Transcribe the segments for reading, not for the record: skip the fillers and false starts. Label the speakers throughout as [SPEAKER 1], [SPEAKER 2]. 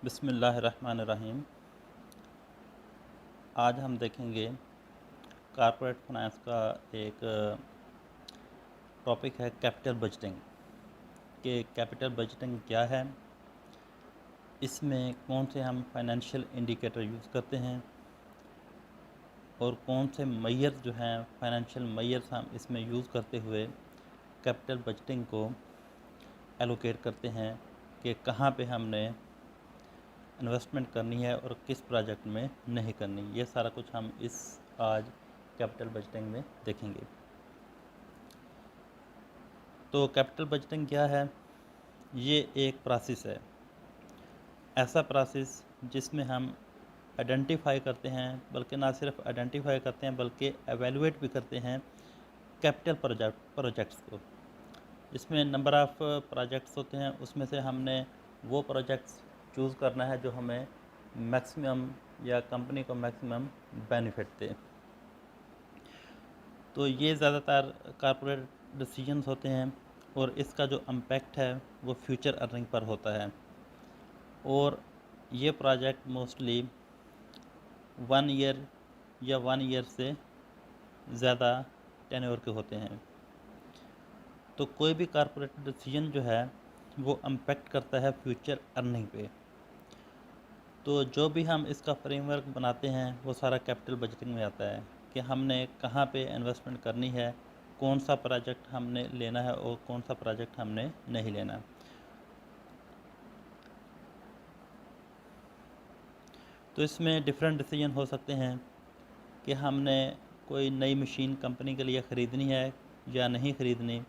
[SPEAKER 1] बिस्मिल्लाहिर्रहमानिर्रहीम। आज हम देखेंगे कॉर्पोरेट फाइनेंस का एक टॉपिक है कैपिटल बजटिंग कि कैपिटल बजटिंग क्या है, इसमें कौन से हम फाइनेंशियल इंडिकेटर यूज़ करते हैं और कौन से मेजर्स जो हैं फाइनेंशियल मेजर्स हम इसमें यूज़ करते हुए कैपिटल बजटिंग को एलोकेट करते हैं कि कहाँ पे हमने इन्वेस्टमेंट करनी है और किस प्रोजेक्ट में नहीं करनी। ये सारा कुछ हम इस आज कैपिटल बजटिंग में देखेंगे। तो कैपिटल बजटिंग क्या है? ये एक प्रोसेस है, ऐसा प्रोसेस जिसमें हम आइडेंटिफाई करते हैं, बल्कि ना सिर्फ आइडेंटिफाई करते हैं बल्कि एवेलुएट भी करते हैं कैपिटल प्रोजेक्ट्स को। इसमें नंबर ऑफ़ प्रोजेक्ट्स होते हैं, उसमें से हमने वो प्रोजेक्ट्स चूज़ करना है जो हमें मैक्सिमम या कंपनी को मैक्सिमम बेनिफिट दे। तो ये ज़्यादातर कॉर्पोरेट डिसीजंस होते हैं और इसका जो इम्पैक्ट है वो फ्यूचर अर्निंग पर होता है। और ये प्रोजेक्ट मोस्टली 1 ईयर या 1 ईयर से ज़्यादा टेन्योर के होते हैं। तो कोई भी कॉर्पोरेट डिसीजन जो है वो इम्पैक्ट करता है फ्यूचर अर्निंग पे। तो जो भी हम इसका फ्रेमवर्क बनाते हैं वो सारा कैपिटल बजटिंग में आता है कि हमने कहाँ पे इन्वेस्टमेंट करनी है, कौन सा प्रोजेक्ट हमने लेना है और कौन सा प्रोजेक्ट हमने नहीं लेना। तो इसमें डिफरेंट डिसीजन हो सकते हैं कि हमने कोई नई मशीन कंपनी के लिए ख़रीदनी है या नहीं ख़रीदनी,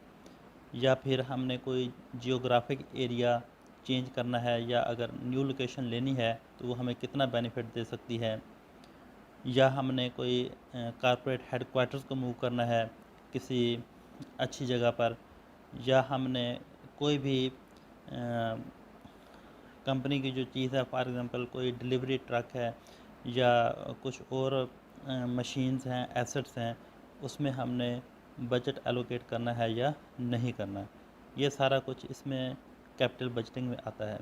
[SPEAKER 1] या फिर हमने कोई जियोग्राफिक एरिया चेंज करना है, या अगर न्यू लोकेशन लेनी है तो वो हमें कितना बेनिफिट दे सकती है, या हमने कोई कॉर्पोरेट हेडक्वार्टर्स को मूव करना है किसी अच्छी जगह पर, या हमने कोई भी कंपनी की जो चीज़ है, फॉर एग्ज़ाम्पल कोई डिलीवरी ट्रक है या कुछ और मशीन्स हैं, एसेट्स हैं, उसमें हमने बजट एलोकेट करना है या नहीं करना। ये सारा कुछ इसमें कैपिटल बजटिंग में आता है।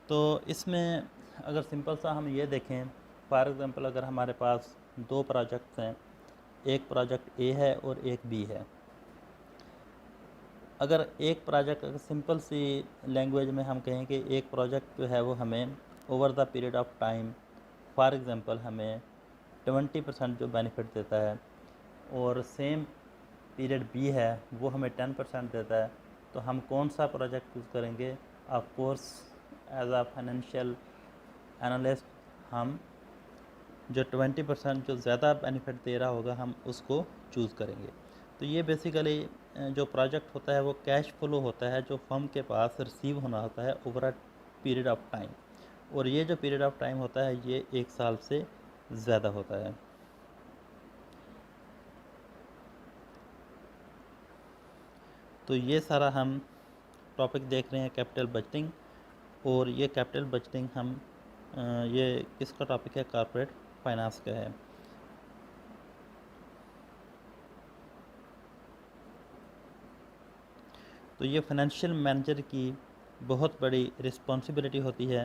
[SPEAKER 1] तो इसमें अगर सिंपल सा हम ये देखें, फॉर एग्ज़ाम्पल अगर हमारे पास 2 प्रोजेक्ट्स हैं, एक प्रोजेक्ट ए है और एक बी है। अगर एक प्रोजेक्ट, अगर सिंपल सी लैंग्वेज में हम कहें कि एक प्रोजेक्ट जो है वो हमें over the period of time, for example हमें 20% जो बेनिफिट देता है, और सेम पीरियड बी है वो हमें 10% देता है, तो हम कौन सा प्रोजेक्ट चूज़ करेंगे? Of course as a financial analyst हम जो 20% जो ज़्यादा बेनिफिट दे रहा होगा हम उसको चूज़ करेंगे। तो ये बेसिकली जो प्रोजेक्ट होता है वो कैश फ्लो होता है जो फर्म के पास रिसीव होना होता है over a period of time, और ये जो पीरियड ऑफ टाइम होता है ये 1 साल से ज़्यादा होता है। तो ये सारा हम टॉपिक देख रहे हैं कैपिटल बजटिंग, और ये कैपिटल बजटिंग हम ये किसका टॉपिक है? कॉर्पोरेट फाइनेंस का है। तो ये फाइनेंशियल मैनेजर की बहुत बड़ी रिस्पॉन्सिबिलिटी होती है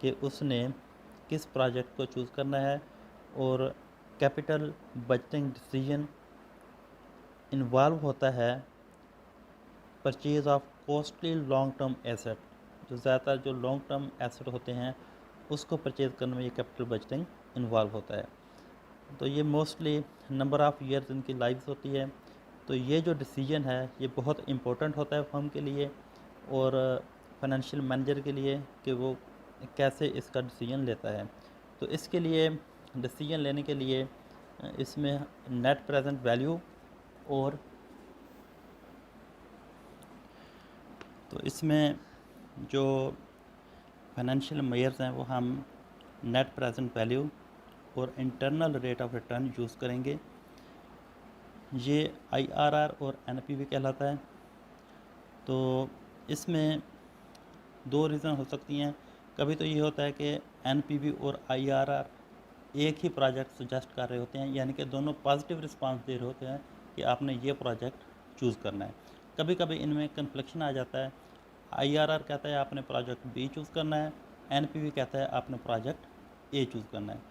[SPEAKER 1] कि उसने किस प्रोजेक्ट को चूज़ करना है, और कैपिटल बजटिंग डिसीजन इन्वॉल्व होता है purchase of costly long term asset. जो ज़्यादातर जो लॉन्ग टर्म एसेट होते हैं उसको परचेज़ करने में ये कैपिटल बजटिंग इन्वॉल्व होता है। तो ये मोस्टली नंबर ऑफ़ ईयर्स इनकी लाइफ होती है। तो ये जो डिसीजन है ये बहुत इम्पोर्टेंट होता है फर्म के लिए और फाइनेंशियल मैनेजर के लिए कि वो कैसे इसका डिसीजन लेता है। तो इसके लिए डिसीजन लेने के लिए इसमें नेट प्रेजेंट वैल्यू, और तो इसमें जो फाइनेंशियल मेजर्स हैं वो हम नेट प्रेजेंट वैल्यू और internal rate of return use करेंगे। ये आईआरआर और एनपीवी कहलाता है। तो इसमें 2 रीज़न हो सकती हैं। कभी तो ये होता है कि एनपीवी और आईआरआर एक ही प्रोजेक्ट सजेस्ट कर रहे होते हैं, यानी कि दोनों पॉजिटिव रिस्पांस दे रहे होते हैं कि आपने ये प्रोजेक्ट चूज़ करना है। कभी कभी इनमें कन्फ्लिक्शन आ जाता है। IRR कहता है आपने प्रोजेक्ट बी चूज़ करना है, NPV कहता है आपने प्रोजेक्ट ए चूज़ करना है।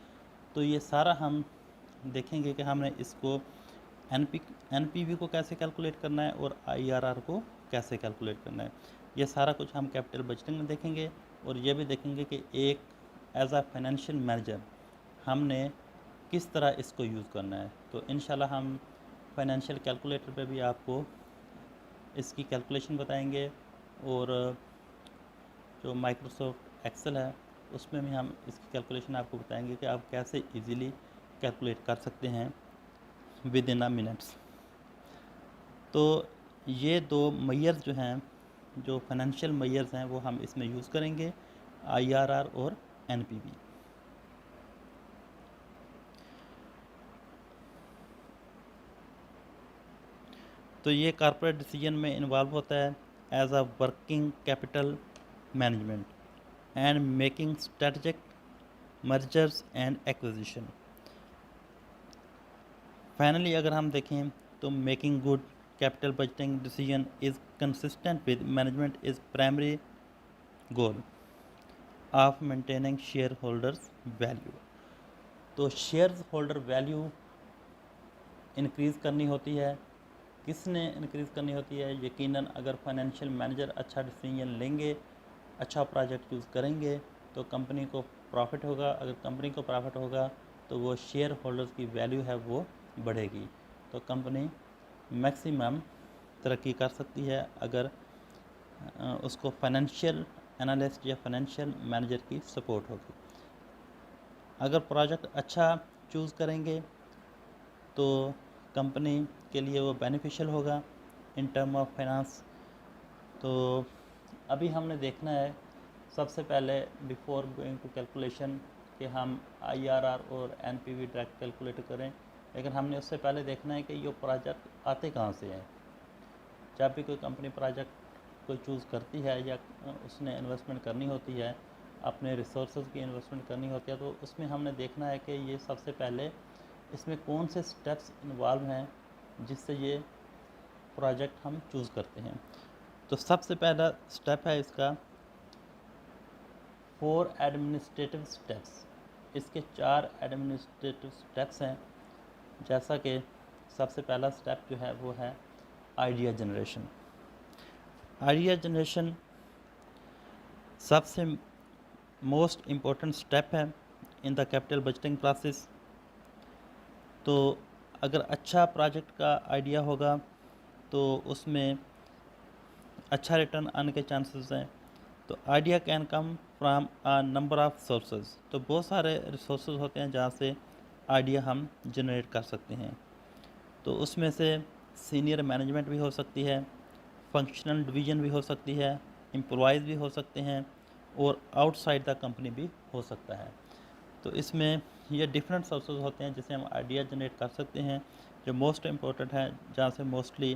[SPEAKER 1] तो ये सारा हम देखेंगे कि हमने इसको NPV को कैसे कैलकुलेट करना है और IRR को कैसे कैलकुलेट करना है। ये सारा कुछ हम कैपिटल बजटिंग में देखेंगे और ये भी देखेंगे कि एक एज अ फाइनेंशियल मैनेजर हमने किस तरह इसको यूज़ करना है। तो इंशाल्लाह हम फाइनेंशियल कैलकुलेटर पे भी आपको इसकी कैलकुलेशन बताएंगे और जो माइक्रोसॉफ्ट एक्सेल है उसमें भी हम इसकी कैलकुलेशन आपको बताएंगे कि आप कैसे इजीली कैलकुलेट कर सकते हैं विद इन अ मिनट्स। तो ये दो मैयर्स जो हैं, जो फाइनेंशियल मैयर्स हैं, वो हम इसमें यूज़ करेंगे, IRR और NPV। तो ये कॉर्पोरेट डिसीजन में इन्वॉल्व होता है as a working capital management and making strategic mergers and acquisition. Finally अगर हम देखें तो making good capital budgeting decision is consistent with management is primary goal of maintaining share holders value. तो share holder value increase करनी होती है। किसने increase करनी होती है? यकीनन अगर फाइनेंशियल मैनेजर अच्छा डिसीजन लेंगे, अच्छा प्रोजेक्ट चूज़ करेंगे तो कंपनी को प्रॉफिट होगा। अगर कंपनी को प्रॉफिट होगा तो वो शेयर होल्डर्स की वैल्यू है वो बढ़ेगी, तो कंपनी मैक्सिमम तरक्की कर सकती है अगर उसको फाइनेंशियल एनालिस्ट या फाइनेंशियल मैनेजर की सपोर्ट होगी। अगर प्रोजेक्ट अच्छा चूज़ करेंगे तो कंपनी के लिए वो बेनिफिशियल होगा इन टर्म ऑफ फाइनेंस। तो अभी हमने देखना है सबसे पहले बिफोर गोइंग टू कैलकुलेशन कि हम IRR और NPV डायरेक्ट कैलकुलेट करें, लेकिन हमने उससे पहले देखना है कि ये प्रोजेक्ट आते कहाँ से हैं। जब भी कोई कंपनी प्रोजेक्ट को चूज़ करती है या उसने इन्वेस्टमेंट करनी होती है, अपने रिसोर्सेज की इन्वेस्टमेंट करनी होती है, तो उसमें हमने देखना है कि ये सबसे पहले इसमें कौन से स्टेप्स इन्वॉल्व हैं जिससे ये प्रोजेक्ट हम चूज़ करते हैं। तो सबसे पहला स्टेप है इसका 4 एडमिनिस्ट्रेटिव स्टेप्स। इसके 4 एडमिनिस्ट्रेटिव स्टेप्स हैं। जैसा कि सबसे पहला स्टेप जो है वो है आइडिया जनरेशन। आइडिया जनरेशन सबसे मोस्ट इम्पोर्टेंट स्टेप है in the capital budgeting process. तो अगर अच्छा प्रोजेक्ट का आइडिया होगा तो उसमें अच्छा रिटर्न आने के चांसेस हैं। तो idea can come from a number of sources. तो बहुत सारे रिसोर्सेज होते हैं जहाँ से आइडिया हम जनरेट कर सकते हैं। तो उसमें से सीनियर मैनेजमेंट भी हो सकती है, फंक्शनल डिवीज़न भी हो सकती है, एम्प्लॉयज़ भी हो सकते हैं और आउटसाइड द कंपनी भी हो सकता है। तो इसमें ये डिफरेंट सोर्सेज होते हैं जिससे हम आइडिया जनरेट कर सकते हैं। जो मोस्ट इम्पोर्टेंट है जहाँ से मोस्टली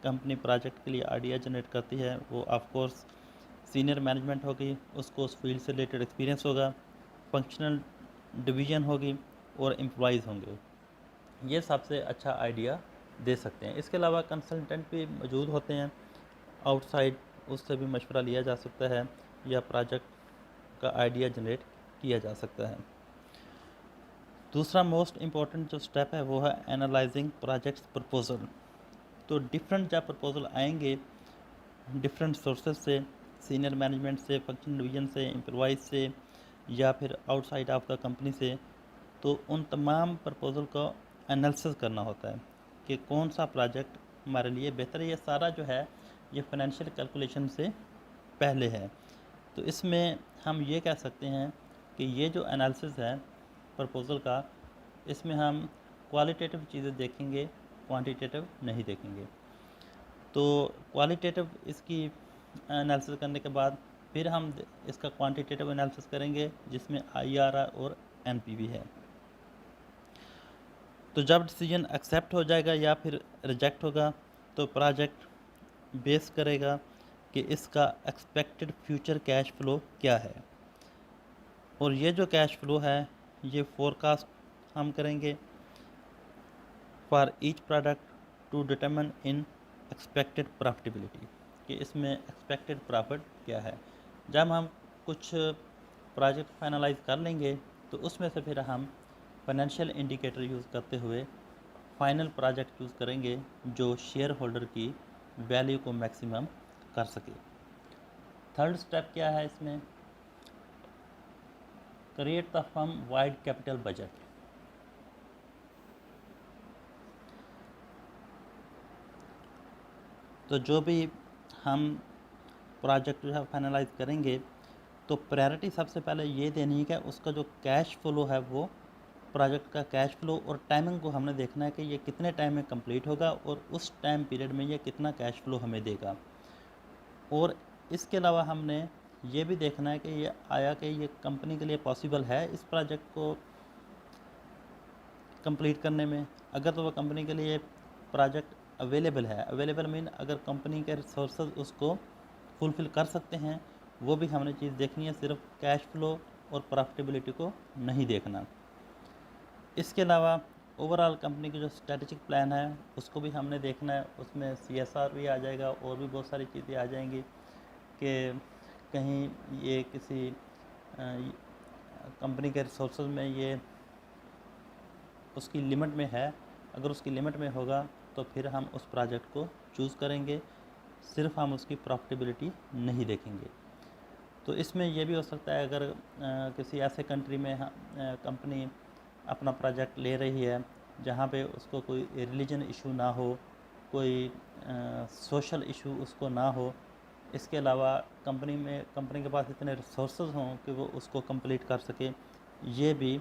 [SPEAKER 1] कंपनी प्रोजेक्ट के लिए आइडिया जनरेट करती है वो ऑफ कोर्स सीनियर मैनेजमेंट होगी, उसको उस फील्ड से रिलेटेड एक्सपीरियंस होगा, फंक्शनल डिवीज़न होगी और एम्प्लॉयज़ होंगे। ये सबसे अच्छा आइडिया दे सकते हैं। इसके अलावा कंसल्टेंट भी मौजूद होते हैं आउटसाइड, उससे भी मशवरा लिया जा सकता है या प्रोजेक्ट का आइडिया जनरेट किया जा सकता है। दूसरा मोस्ट इम्पॉर्टेंट जो स्टेप है वो है एनालाइजिंग प्रोजेक्ट्स प्रपोजल। तो डिफरेंट जब प्रपोजल आएंगे डिफरेंट सोर्सेज से, सीनियर मैनेजमेंट से, फंक्शन डिवीज़न से, एम्प्लॉयज़ से या फिर आउटसाइड ऑफ द कंपनी से, तो उन तमाम प्रपोजल का एनालिसिस करना होता है कि कौन सा प्रोजेक्ट हमारे लिए बेहतर है। ये सारा जो है ये फाइनेंशियल कैलकुलेशन से पहले है। तो इसमें हम ये कह सकते हैं कि ये जो एनालिसिस है प्रपोजल का, इसमें हम क्वालिटेटिव चीज़ें देखेंगे, क्वांटिटेटिव नहीं देखेंगे। तो क्वालिटेटिव इसकी एनालिसिस करने के बाद फिर हम इसका क्वांटिटेटिव एनालिसिस करेंगे जिसमें IRR और NPV है। तो जब डिसीजन एक्सेप्ट हो जाएगा या फिर रिजेक्ट होगा तो प्रोजेक्ट बेस करेगा कि इसका एक्सपेक्टेड फ्यूचर कैश फ्लो क्या है, और ये जो कैश फ्लो है ये फोरकास्ट हम करेंगे for each product to determine in expected profitability. कि इसमें एक्सपेक्टेड प्रॉफिट क्या है। जब हम कुछ प्रोजेक्ट फाइनलाइज कर लेंगे तो उसमें से फिर हम फाइनेंशियल इंडिकेटर यूज़ करते हुए फाइनल प्रोजेक्ट चूज़ करेंगे जो शेयर होल्डर की वैल्यू को मैक्सिमम कर सके। थर्ड स्टेप क्या है इसमें, create the firm wide capital budget. तो जो भी हम प्रोजेक्ट जो है फाइनलाइज करेंगे तो प्रायोरिटी सबसे पहले ये देनी है कि उसका जो कैश फ्लो है वो प्रोजेक्ट का कैश फ्लो और टाइमिंग को हमने देखना है कि ये कितने टाइम में कंप्लीट होगा और उस टाइम पीरियड में ये कितना कैश फ्लो हमें देगा। और इसके अलावा हमने ये भी देखना है कि ये कंपनी के लिए पॉसिबल है इस प्रोजेक्ट को कंप्लीट करने में। अगर तो वह कंपनी के लिए प्रोजेक्ट अवेलेबल है, अवेलेबल मीन अगर कंपनी के रिसोर्सेज उसको फुलफ़िल कर सकते हैं, वो भी हमने चीज़ देखनी है, सिर्फ कैश फ्लो और प्रॉफिटेबिलिटी को नहीं देखना। इसके अलावा ओवरऑल कंपनी की जो स्ट्रेटेजिक प्लान है उसको भी हमने देखना है, उसमें CSR भी आ जाएगा और भी बहुत सारी चीज़ें आ जाएंगी कि कहीं ये किसी कंपनी के रिसोर्सेज में ये उसकी लिमिट में है। अगर उसकी लिमिट में होगा तो फिर हम उस प्रोजेक्ट को चूज़ करेंगे, सिर्फ हम उसकी प्रॉफिटेबिलिटी नहीं देखेंगे। तो इसमें यह भी हो सकता है अगर किसी ऐसे कंट्री में कंपनी अपना प्रोजेक्ट ले रही है जहाँ पे उसको कोई रिलीजन इशू ना हो, कोई सोशल इशू उसको ना हो, इसके अलावा कंपनी के पास इतने रिसोर्सेज हों कि वो उसको कंप्लीट कर सके, ये भी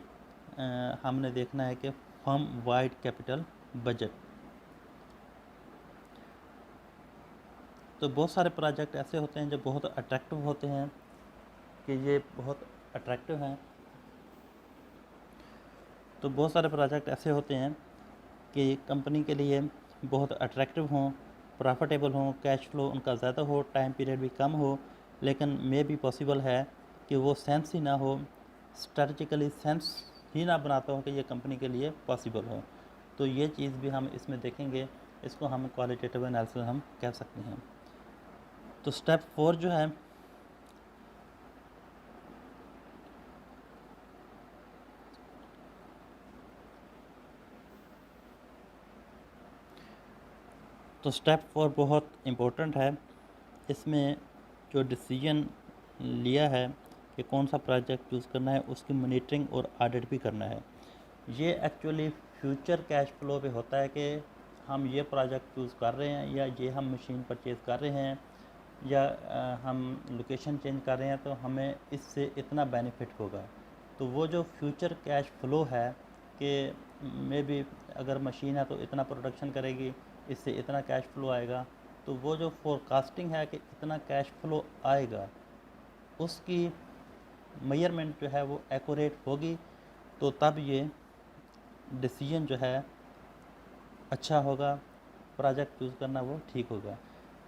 [SPEAKER 1] हमने देखना है कि फर्म वाइड कैपिटल बजट। तो बहुत सारे प्रोजेक्ट ऐसे होते हैं जो बहुत अट्रैक्टिव होते हैं कि ये बहुत अट्रैक्टिव हैं। तो बहुत सारे प्रोजेक्ट ऐसे होते हैं कि कंपनी के लिए बहुत अट्रैक्टिव हों, प्रॉफिटेबल हों, कैश फ्लो उनका ज़्यादा हो, टाइम पीरियड भी कम हो, लेकिन मे भी पॉसिबल है कि वो सेंस ही ना हो, स्ट्रेटजिकली सेंस ही ना बनाता हो कि ये कंपनी के लिए पॉसिबल हो। तो ये चीज़ भी हम इसमें देखेंगे, इसको हम क्वालिटेटिव एनालिसिस हम कह सकते हैं। तो स्टेप 4 जो है तो स्टेप 4 बहुत इम्पोर्टेंट है। इसमें जो डिसीजन लिया है कि कौन सा प्रोजेक्ट चूज़ करना है उसकी मॉनिटरिंग और ऑडिट भी करना है। ये एक्चुअली फ्यूचर कैश फ्लो पे होता है कि हम ये प्रोजेक्ट चूज़ कर रहे हैं या ये हम मशीन परचेज़ कर रहे हैं या हम लोकेशन चेंज कर रहे हैं तो हमें इससे इतना बेनिफिट होगा। तो वो जो फ्यूचर कैश फ्लो है कि मे बी अगर मशीन है तो इतना प्रोडक्शन करेगी, इससे इतना कैश फ्लो आएगा, तो वो जो फोरकास्टिंग है कि इतना कैश फ्लो आएगा उसकी मेजरमेंट जो है वो एक्यूरेट होगी, तो तब ये डिसीजन जो है अच्छा होगा, प्रोजेक्ट चूज़ करना वो ठीक होगा।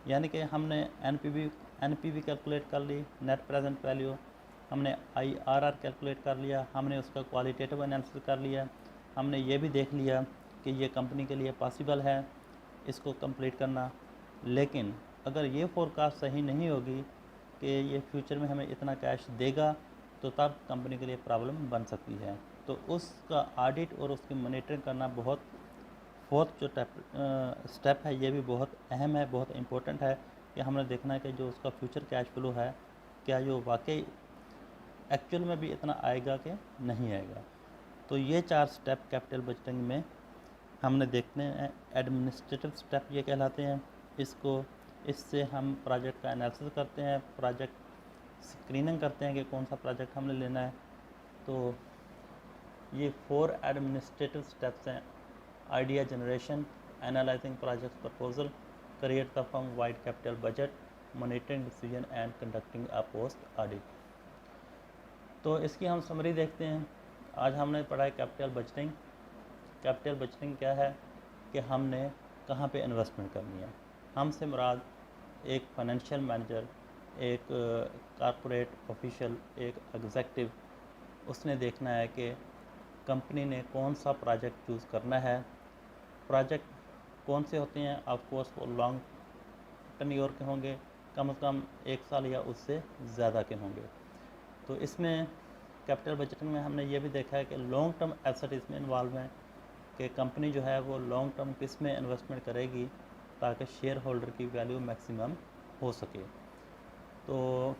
[SPEAKER 1] यानी कि हमने एनपीवी कैलकुलेट कर ली, नेट प्रेजेंट वैल्यू, हमने आईआरआर कैलकुलेट कर लिया, हमने उसका क्वालिटेटिव एनालिसिस कर लिया, हमने ये भी देख लिया कि ये कंपनी के लिए पॉसिबल है इसको कंप्लीट करना। लेकिन अगर ये फोरकास्ट सही नहीं होगी कि ये फ्यूचर में हमें इतना कैश देगा, तो तब कंपनी के लिए प्रॉब्लम बन सकती है। तो उसका ऑडिट और उसकी मॉनिटरिंग करना बहुत फोर्थ जो स्टेप है ये भी बहुत अहम है, बहुत इम्पोर्टेंट है कि हमने देखना है कि जो उसका फ्यूचर कैश फ्लो है क्या जो वाकई एक्चुअल में भी इतना आएगा कि नहीं आएगा। तो ये 4 स्टेप कैपिटल बजटिंग में हमने देखने हैं। एडमिनिस्ट्रेटिव स्टेप ये कहलाते हैं इससे हम प्रोजेक्ट का एनालिसिस करते हैं, प्रोजेक्ट स्क्रीनिंग करते हैं कि कौन सा प्रोजेक्ट हमने लेना है। तो ये 4 एडमिनिस्ट्रेटिव स्टेप्स हैं: idea generation, analysing project proposal, create the firm wide capital budget, monitoring decision and conducting a post audit. तो इसकी हम समरी देखते हैं। आज हमने पढ़ा है कैपिटल बजटिंग। कैपिटल बजटिंग क्या है कि हमने कहाँ पे इन्वेस्टमेंट करनी है। हमसे मुराद एक फाइनेंशियल मैनेजर, एक कॉरपोरेट ऑफिशियल, एक एग्जेक्टिव, उसने देखना है कि कंपनी ने कौन सा प्रोजेक्ट चूज़ करना है। प्रोजेक्ट कौन से होते हैं? ऑफ कोर्स वो लॉन्ग टर्नओवर के होंगे, कम से कम 1 साल या उससे ज़्यादा के होंगे। तो इसमें कैपिटल बजटिंग में हमने ये भी देखा है कि लॉन्ग टर्म एसेट इसमें इन्वॉल्व हैं, कि कंपनी जो है वो लॉन्ग टर्म किस में इन्वेस्टमेंट करेगी ताकि शेयर होल्डर की वैल्यू मैक्सिमम हो सके। तो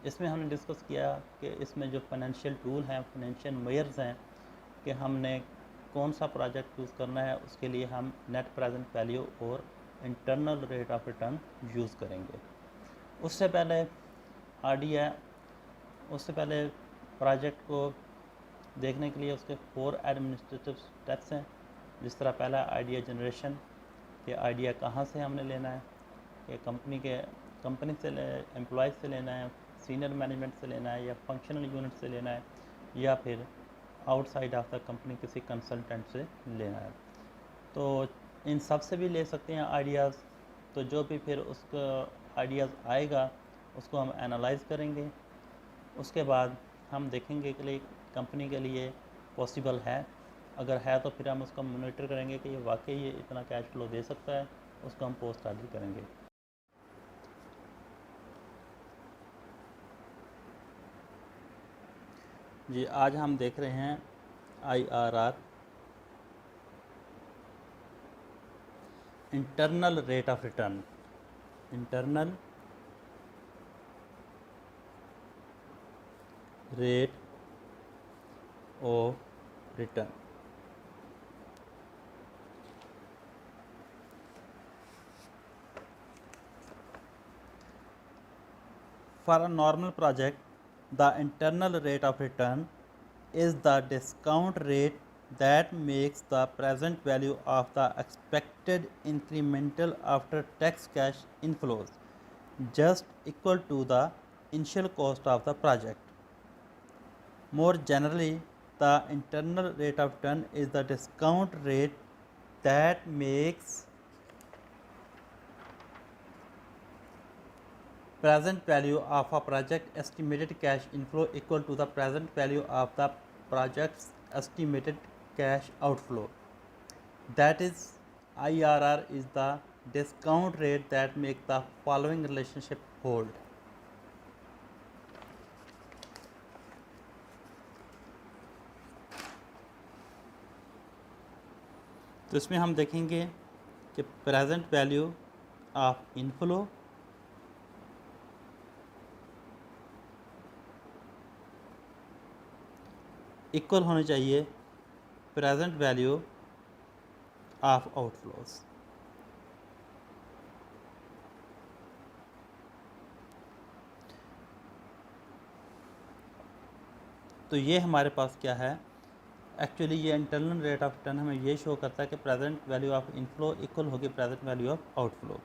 [SPEAKER 1] इसमें हमने डिस्कस किया कि इसमें जो फाइनेंशियल टूल हैं, फाइनेंशियल मेजर्स हैं, कि हमने कौन सा प्रोजेक्ट यूज़ करना है, उसके लिए हम नेट प्रेजेंट वैल्यू और internal rate of return use करेंगे। उससे पहले आरडीआई, उससे पहले प्रोजेक्ट को देखने के लिए उसके 4 एडमिनिस्ट्रेटिव स्टेप्स हैं। जिस तरह पहला आइडिया जनरेशन, कि आइडिया कहाँ से हमने लेना है, कि कंपनी से एम्प्लॉयज़ से लेना है, सीनियर मैनेजमेंट से लेना है, या फंक्शनल यूनिट से लेना है, या फिर आउटसाइड ऑफ द कंपनी किसी कंसल्टेंट से लेना है। तो इन सब से भी ले सकते हैं आइडियाज़। तो जो भी फिर उसका आइडियाज़ आएगा उसको हम एनालाइज करेंगे। उसके बाद हम देखेंगे कि कंपनी के लिए पॉसिबल है, अगर है तो फिर हम उसको मॉनिटर करेंगे कि ये वाकई ये इतना कैश फ्लो दे सकता है, उसको हम पोस्ट ऑर्डर करेंगे। जी, आज हम देख रहे हैं IRR, internal rate of return, internal rate of return. For a normal project, the internal rate of return is the discount rate that makes the present value of the expected incremental after tax cash inflows just equal to the initial cost of the project. More generally, the internal rate of return is the discount rate that makes present value of a project estimated cash inflow equal to the present value of the project's estimated cash outflow. That is, IRR is the discount rate that makes the following relationship hold. तो इसमें हम देखेंगे कि present value of inflow equal होनी चाहिए present value of outflows. तो ये हमारे पास क्या है, एक्चुअली ये इंटरनल रेट ऑफ रिटर्न हमें ये शो करता है कि present value of inflow equal होगी present value of outflow.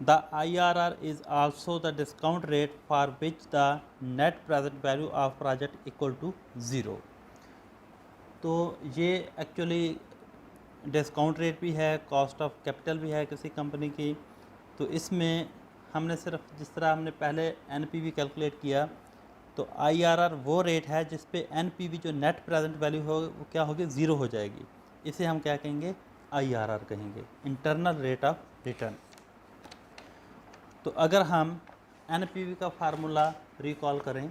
[SPEAKER 1] The IRR is also the discount rate for which the net present value of project equal to 0. तो ये actually discount rate भी है, कॉस्ट ऑफ कैपिटल भी है किसी company की। तो इसमें हमने सिर्फ जिस तरह हमने पहले NPV कैलकुलेट किया, तो IRR वो रेट है जिस पे NPV जो नेट प्रेजेंट वैल्यू हो वो क्या होगी, 0 हो जाएगी। इसे हम क्या कहेंगे, IRR कहेंगे, इंटरनल रेट ऑफ रिटर्न। तो अगर हम NPV का फार्मूला रिकॉल करें,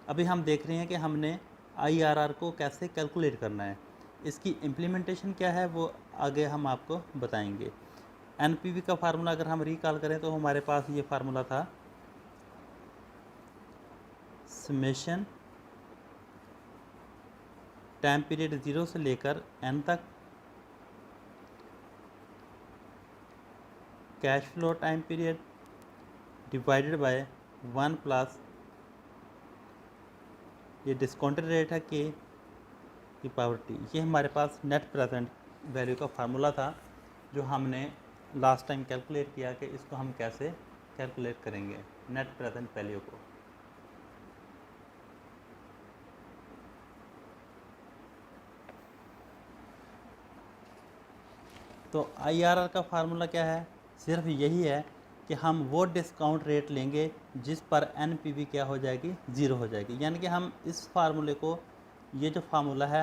[SPEAKER 1] अभी हम देख रहे हैं कि हमने IRR को कैसे कैलकुलेट करना है, इसकी इम्प्लीमेंटेशन क्या है वो आगे हम आपको बताएंगे। NPV का फार्मूला अगर हम रिकॉल करें तो हमारे पास ये फार्मूला था, समेशन टाइम पीरियड 0 से लेकर n तक, cash flow time period divided by 1 plus ये डिस्काउंटेड रेट है k की पावर t। ये हमारे पास नेट प्रेजेंट वैल्यू का फार्मूला था जो हमने लास्ट टाइम कैलकुलेट किया कि इसको हम कैसे कैलकुलेट करेंगे नेट प्रेजेंट वैल्यू को। तो IRR का फार्मूला क्या है, सिर्फ यही है कि हम वो डिस्काउंट रेट लेंगे जिस पर NPV क्या हो जाएगी, 0 हो जाएगी। यानी कि हम इस फार्मूले को, ये जो फार्मूला है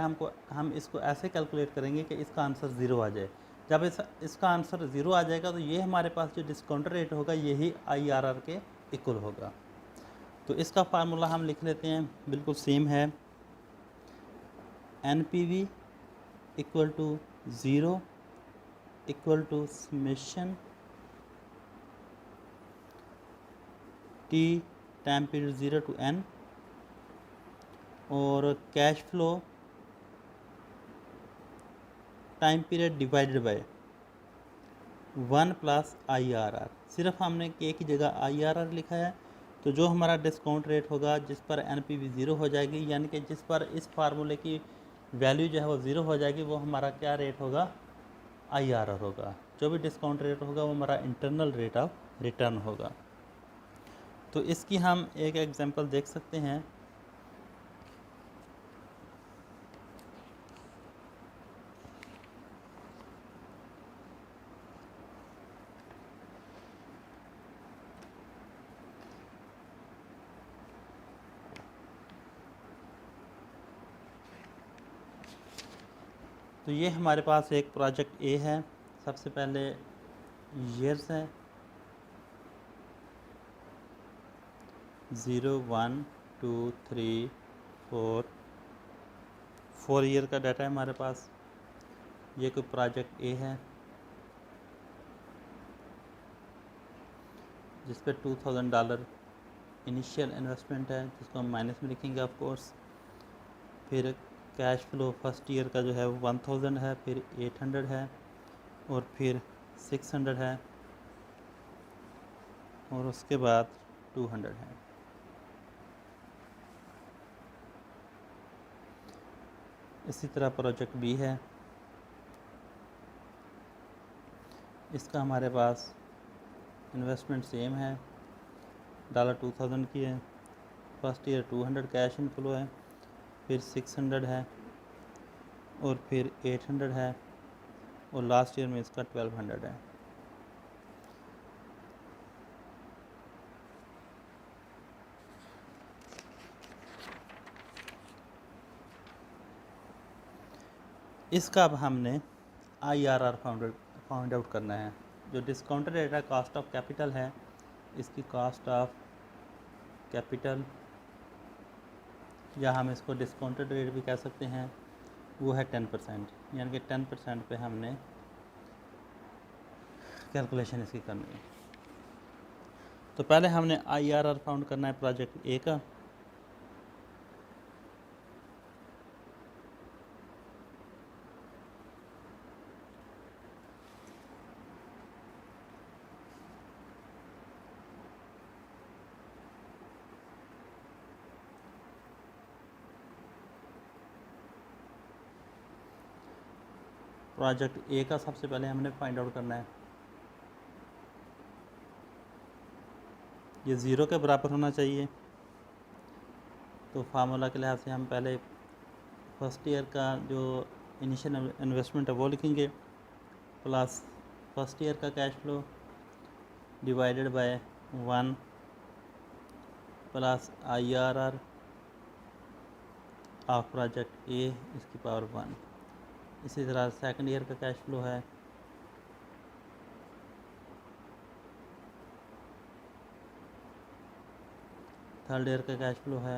[SPEAKER 1] हम इसको ऐसे कैलकुलेट करेंगे कि इसका आंसर 0 आ जाए। जब इसका आंसर 0 आ जाएगा तो ये हमारे पास जो डिस्काउंट रेट होगा यही IRR के इक्वल होगा। तो इसका फार्मूला हम लिख लेते हैं, बिल्कुल सेम है। NPV equal to 0 equal to summation T time period 0 to N, और cash flow time period divided by 1 plus IRR। सिर्फ हमने K की जगह IRR लिखा है। तो जो हमारा डिस्काउंट रेट होगा जिस पर NPV 0 हो जाएगी, यानी कि जिस पर इस फार्मूले की वैल्यू जो है वो 0 हो जाएगी, वो हमारा क्या रेट होगा, IRR होगा। जो भी डिस्काउंट रेट होगा वो हमारा इंटरनल रेट ऑफ रिटर्न होगा। तो इसकी हम एक एग्जांपल देख सकते हैं। तो ये हमारे पास एक प्रोजेक्ट ए है। सबसे पहले ईयर्स है 0 1 2 3 4 ईयर का डाटा है हमारे पास। ये कोई प्रोजेक्ट ए है जिस पे $2000 इनिशियल इन्वेस्टमेंट है, जिसको हम माइनस में लिखेंगे ऑफ कोर्स। फिर कैश फ्लो फर्स्ट ईयर का जो है वो 1000 है, फिर 800 है, और फिर 600 है, और उसके बाद 200 है। इसी तरह प्रोजेक्ट बी है। इसका हमारे पास इन्वेस्टमेंट सेम है, $2000 की है। फर्स्ट ईयर 200 कैश इनफ्लो है, फिर 600 है, और फिर 800 है, और लास्ट ईयर में इसका 1200 है। इसका अब हमने IRR फाउंड आउट करना है। जो डिस्काउंट रेट है कॉस्ट ऑफ कैपिटल है, इसकी कॉस्ट ऑफ कैपिटल, या हम इसको डिस्काउंटेड रेट भी कह सकते हैं, वो है 10%, यानी कि 10% पे हमने कैलकुलेशन इसकी करनी है। तो पहले हमने IRR फाउंड करना है प्रोजेक्ट ए का। प्रोजेक्ट ए का सबसे पहले हमने फाइंड आउट करना है, ये 0 के बराबर होना चाहिए। तो फार्मूला के लिहाज से हम पहले फर्स्ट ईयर का जो इनिशियल इन्वेस्टमेंट है वो लिखेंगे, प्लस फर्स्ट ईयर का cash flow divided by 1 plus IRR of project A इसकी पावर 1। इसी तरह सेकंड ईयर का कैश फ्लो है थर्ड ईयर का कैश फ्लो है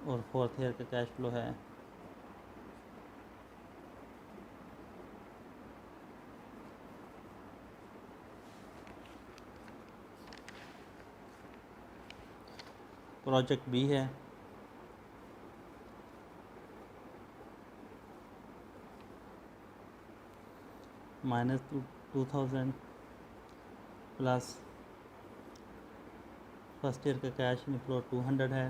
[SPEAKER 1] और फोर्थ ईयर का कैश फ्लो है प्रोजेक्ट बी है -2000 प्लस फर्स्ट ईयर का कैश इनफ्लो 200 है,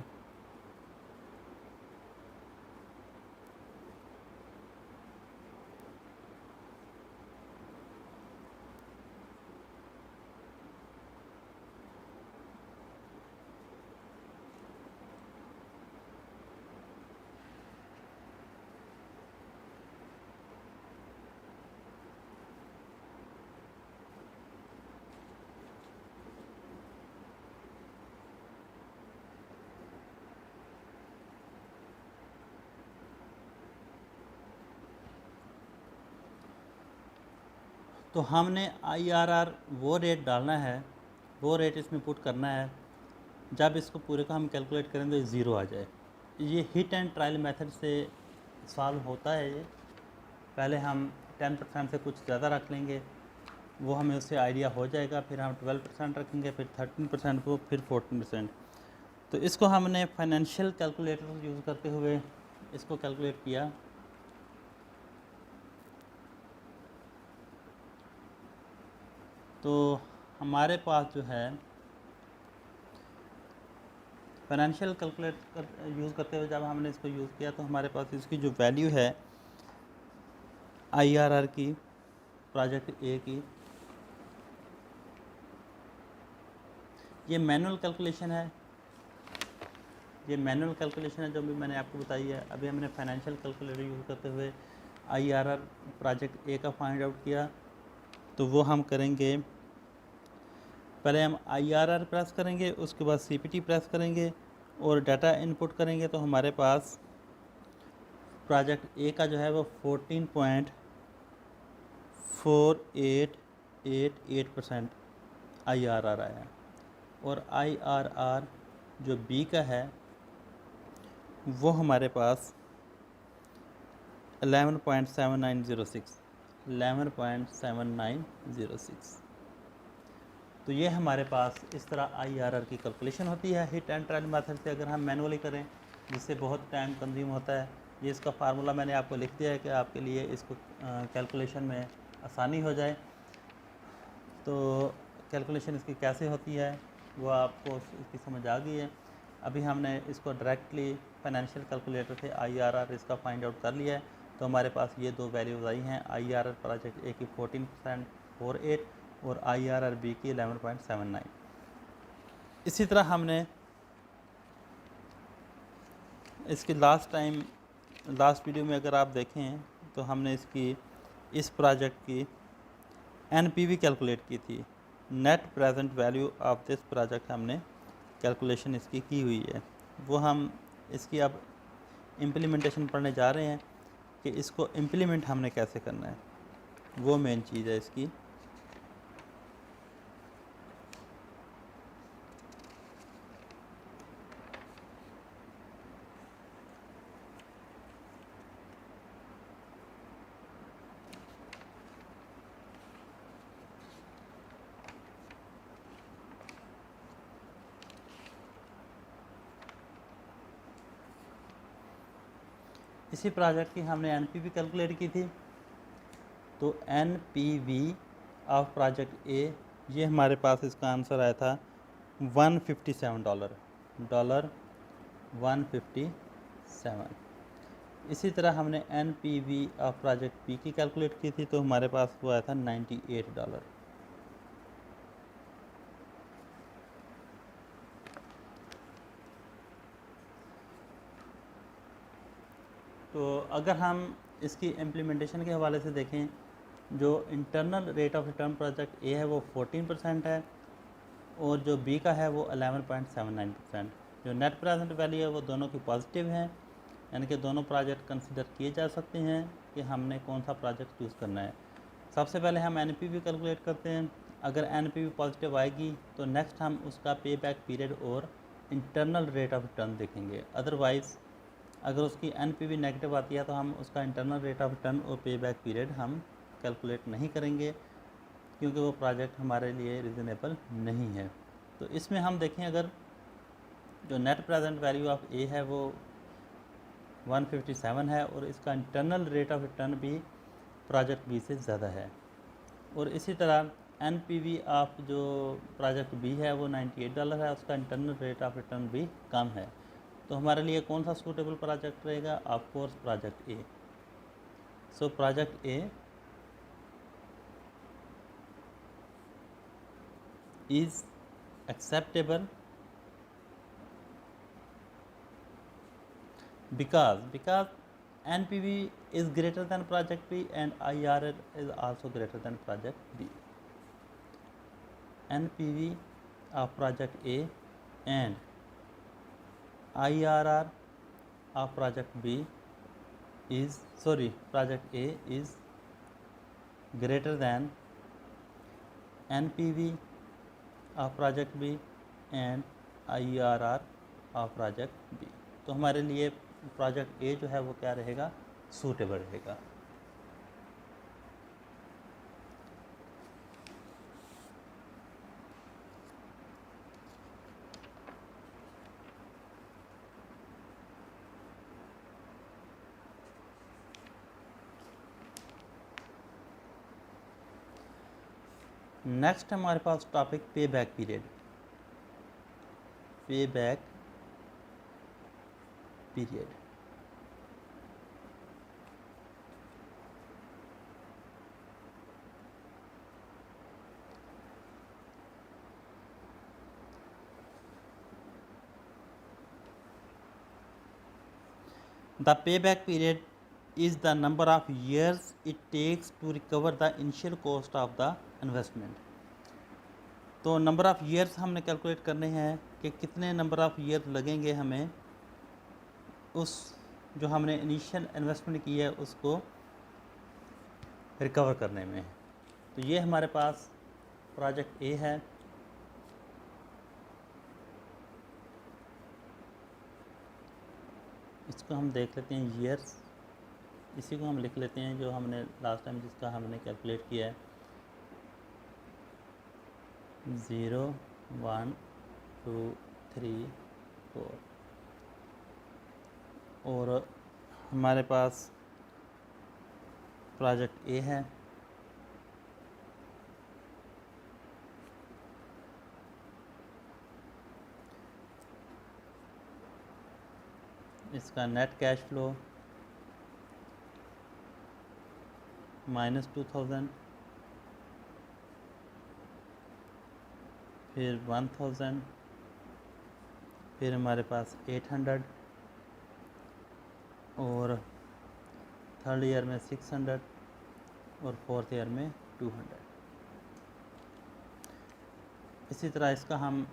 [SPEAKER 1] तो हमने IRR वो रेट डालना है, वो रेट इसमें पुट करना है जब इसको पूरे का हम कैलकुलेट करें तो ज़ीरो आ जाए। ये हिट एंड ट्रायल मेथड से सॉल्व होता है। ये पहले हम 10% से कुछ ज़्यादा रख लेंगे, वो हमें उससे आइडिया हो जाएगा, फिर हम 12% रखेंगे, फिर 13% को, फिर 14%। तो इसको हमने फाइनेंशियल कैलकुलेटर यूज़ करते हुए इसको कैलकुलेट किया। तो हमारे पास जो है फाइनेंशियल कैलकुलेटर यूज़ करते हुए जब हमने इसको यूज़ किया तो हमारे पास इसकी जो वैल्यू है IRR की, प्रोजेक्ट ए की, ये मैनुअल कैलकुलेशन है, ये मैनुअल कैलकुलेशन है जो भी मैंने आपको बताई है। अभी हमने फाइनेंशियल कैलकुलेटर यूज़ करते हुए IRR प्रोजेक्ट ए का फाइंड आउट किया। तो वो हम करेंगे, पहले हम IRR प्रेस करेंगे, उसके बाद CPT प्रेस करेंगे और डाटा इनपुट करेंगे। तो हमारे पास प्रोजेक्ट ए का जो है वो 14.4888% IRR आया, और IRR जो बी का है वो हमारे पास 11.7906। तो ये हमारे पास इस तरह IRR की कैलकुलेशन होती है हिट एंड ट्रायल मेथड से। अगर हम मैनुअली करें जिससे बहुत टाइम कंज्यूम होता है, ये इसका फार्मूला मैंने आपको लिख दिया है कि आपके लिए इसको कैलकुलेशन में आसानी हो जाए। तो कैलकुलेशन इसकी कैसे होती है वो आपको इसकी समझ आ गई है। अभी हमने इसको डायरेक्टली फाइनेंशियल कैलकुलेटर से IRR इसका फाइंड आउट कर लिया है। तो हमारे पास ये दो वैल्यूज आई हैं, IRR प्रोजेक्ट ए की 14.48 और IRR बी की 11.79। इसी तरह हमने इसकी लास्ट वीडियो में अगर आप देखें तो हमने इसकी इस प्रोजेक्ट की NPV कैलकुलेट की थी, net present value of this project. हमने कैलकुलेशन इसकी की हुई है, वो हम इसकी अब इम्प्लीमेंटेशन पढ़ने जा रहे हैं कि इसको इम्प्लीमेंट हमने कैसे करना है, वो मेन चीज़ है इसकी। इसी प्रोजेक्ट की हमने NPV कैलकुलेट की थी। तो NPV ऑफ प्रोजेक्ट ए, ये हमारे पास इसका आंसर आया था $157। 157। इसी तरह हमने NPV ऑफ प्रोजेक्ट बी की कैलकुलेट की थी, तो हमारे पास वो आया था $98। तो अगर हम इसकी इम्प्लीमेंटेशन के हवाले से देखें, जो internal rate of return project A है वो 14% है, और जो बी का है वो 11.79%। जो नेट प्रेजेंट वैल्यू है वो दोनों की पॉजिटिव हैं, यानी कि दोनों प्रोजेक्ट कंसिडर किए जा सकते हैं कि हमने कौन सा प्रोजेक्ट चूज़ करना है। सबसे पहले हम NPV कैलकुलेट करते हैं। अगर NPV पॉजिटिव आएगी तो नेक्स्ट हम उसका पे बैक पीरियड और इंटरनल रेट ऑफ रिटर्न देखेंगे। अदरवाइज़ अगर उसकी NPV नेगेटिव आती है तो हम उसका इंटरनल रेट ऑफ रिटर्न और पे बैक पीरियड हम कैलकुलेट नहीं करेंगे, क्योंकि वो प्रोजेक्ट हमारे लिए रिजनेबल नहीं है। तो इसमें हम देखें, अगर जो नेट प्रेजेंट वैल्यू ऑफ ए है वो 157 है और इसका इंटरनल रेट ऑफ रिटर्न भी प्रोजेक्ट बी से ज़्यादा है, और इसी तरह NPV ऑफ जो प्रोजेक्ट बी है वो $98 है, उसका इंटरनल रेट ऑफ रिटर्न भी कम है। तो हमारे लिए कौन सा सूटेबल प्रोजेक्ट रहेगा? Of course project A. So project A is acceptable because NPV is greater than project B and IRR is also greater than project B. NPV of project A and IRR of project B is project A is greater than NPV of project B and IRR of project B. तो हमारे लिए project A जो है वो क्या रहेगा, suitable रहेगा। Next हमारे पास टॉपिक पे बैक पीरियड। पे back period The payback period is the number of years it takes to recover the initial cost of the investment। तो नंबर ऑफ़ ईयर्स हमने कैलकुलेट करने हैं कि कितने नंबर ऑफ़ ईयर लगेंगे हमें उस जो हमने इनिशियल इन्वेस्टमेंट की है उसको रिकवर करने में। तो ये हमारे पास प्रोजेक्ट ए है। इसको हम देख लेते हैं ईयर्स, इसी को हम लिख लेते हैं जो हमने लास्ट टाइम जिसका हमने कैलकुलेट किया है 0 1 2 3 4। और हमारे पास प्रोजेक्ट ए है। इसका नेट कैश फ्लो -2000, फिर 1000, फिर हमारे पास 800 और थर्ड ईयर में 600 और फोर्थ ईयर में 200। इसी तरह इसका हम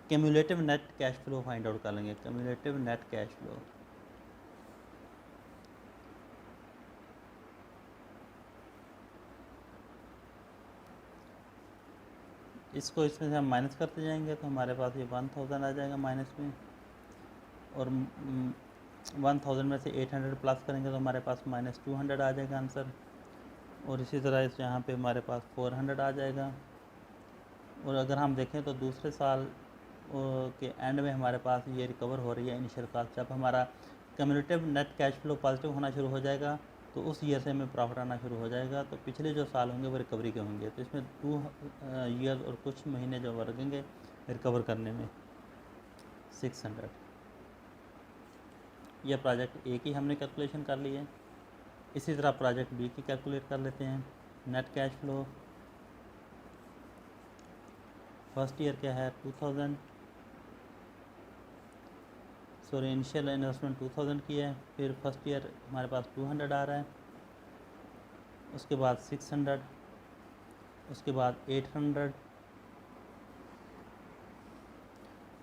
[SPEAKER 1] cumulative net cash flow find out कर लेंगे। क्यूमुलेटिव नेट कैश फ्लो इसको इसमें से हम माइनस करते जाएंगे तो हमारे पास ये 1000 आ जाएगा माइनस में, और 1000 में से 800 प्लस करेंगे तो हमारे पास -200 आ जाएगा आंसर। और इसी तरह इस यहाँ पे हमारे पास 400 आ जाएगा। और अगर हम देखें तो दूसरे साल के एंड में हमारे पास ये रिकवर हो रही है इनिशियल कॉस्ट। जब हमारा cumulative net cash flow positive होना शुरू हो जाएगा तो उस ईयर से हमें प्रॉफिट आना शुरू हो जाएगा। तो पिछले जो साल होंगे वो रिकवरी के होंगे। तो इसमें 2 ईयर और कुछ महीने जो लगेंगे रिकवर करने में 600। यह प्रोजेक्ट ए की हमने कैलकुलेशन कर ली है। इसी तरह प्रोजेक्ट बी की कैलकुलेट कर लेते हैं। Net cash flow first year क्या है 2000, सॉरी इनिशियल इन्वेस्टमेंट 2000 की है। फिर फर्स्ट ईयर हमारे पास 200 आ रहा है, उसके बाद 600, उसके बाद 800,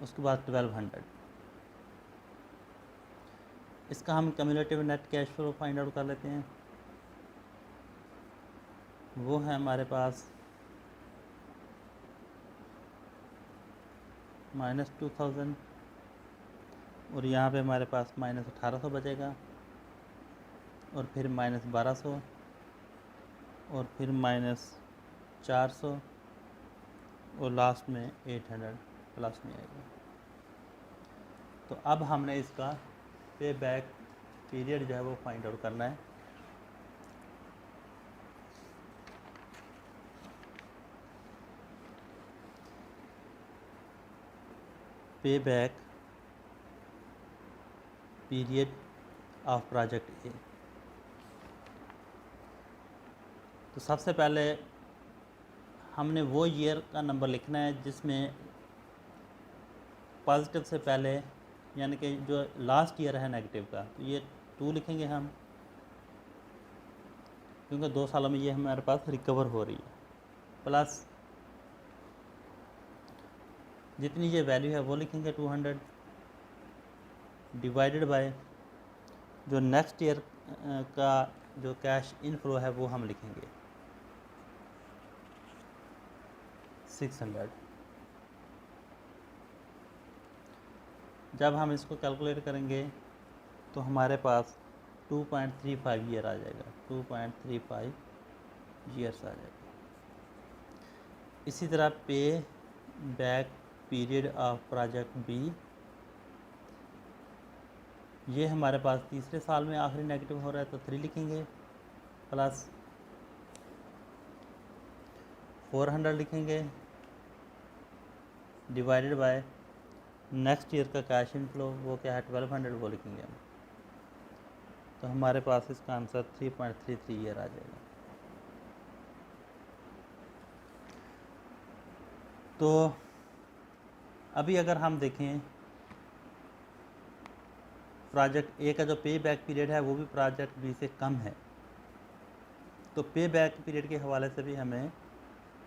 [SPEAKER 1] उसके बाद 1200। इसका हम cumulative net cash flow find out कर लेते हैं। वो है हमारे पास -2000 और यहाँ पे हमारे पास -1800 बचेगा, और फिर -1200 और फिर -400 और लास्ट में 800 प्लस में आएगा। तो अब हमने इसका पे बैक पीरियड जो है वो फाइंड आउट करना है। पे back period of project A. तो सबसे पहले हमने वो ईयर का नंबर लिखना है जिसमें पॉजिटिव से पहले, यानी कि जो लास्ट ईयर है नेगेटिव का, तो ये 2 लिखेंगे हम, क्योंकि 2 सालों में ये हमारे पास रिकवर हो रही है। प्लस जितनी ये वैल्यू है वो लिखेंगे 200 डिवाइडेड बाय जो नेक्स्ट ईयर का जो कैश इनफ्लो है वो हम लिखेंगे। 600। जब हम इसको कैलकुलेट करेंगे तो हमारे पास 2.35 ईयर आ जाएगा, 2.35 ईयर्स आ जाएगा। इसी तरह pay back period of project B, ये हमारे पास तीसरे साल में आखिरी नेगेटिव हो रहा है तो 3 लिखेंगे, प्लस 400 लिखेंगे डिवाइडेड बाय नेक्स्ट ईयर का कैश इनफ्लो, वो क्या है 1200, वो लिखेंगे हम। तो हमारे पास इसका आंसर 3.33 ईयर आ जाएगा। तो अभी अगर हम देखें प्रोजेक्ट ए का जो पे बैक पीरियड है वो भी प्रोजेक्ट बी से कम है, तो पे बैक पीरियड के हवाले से भी हमें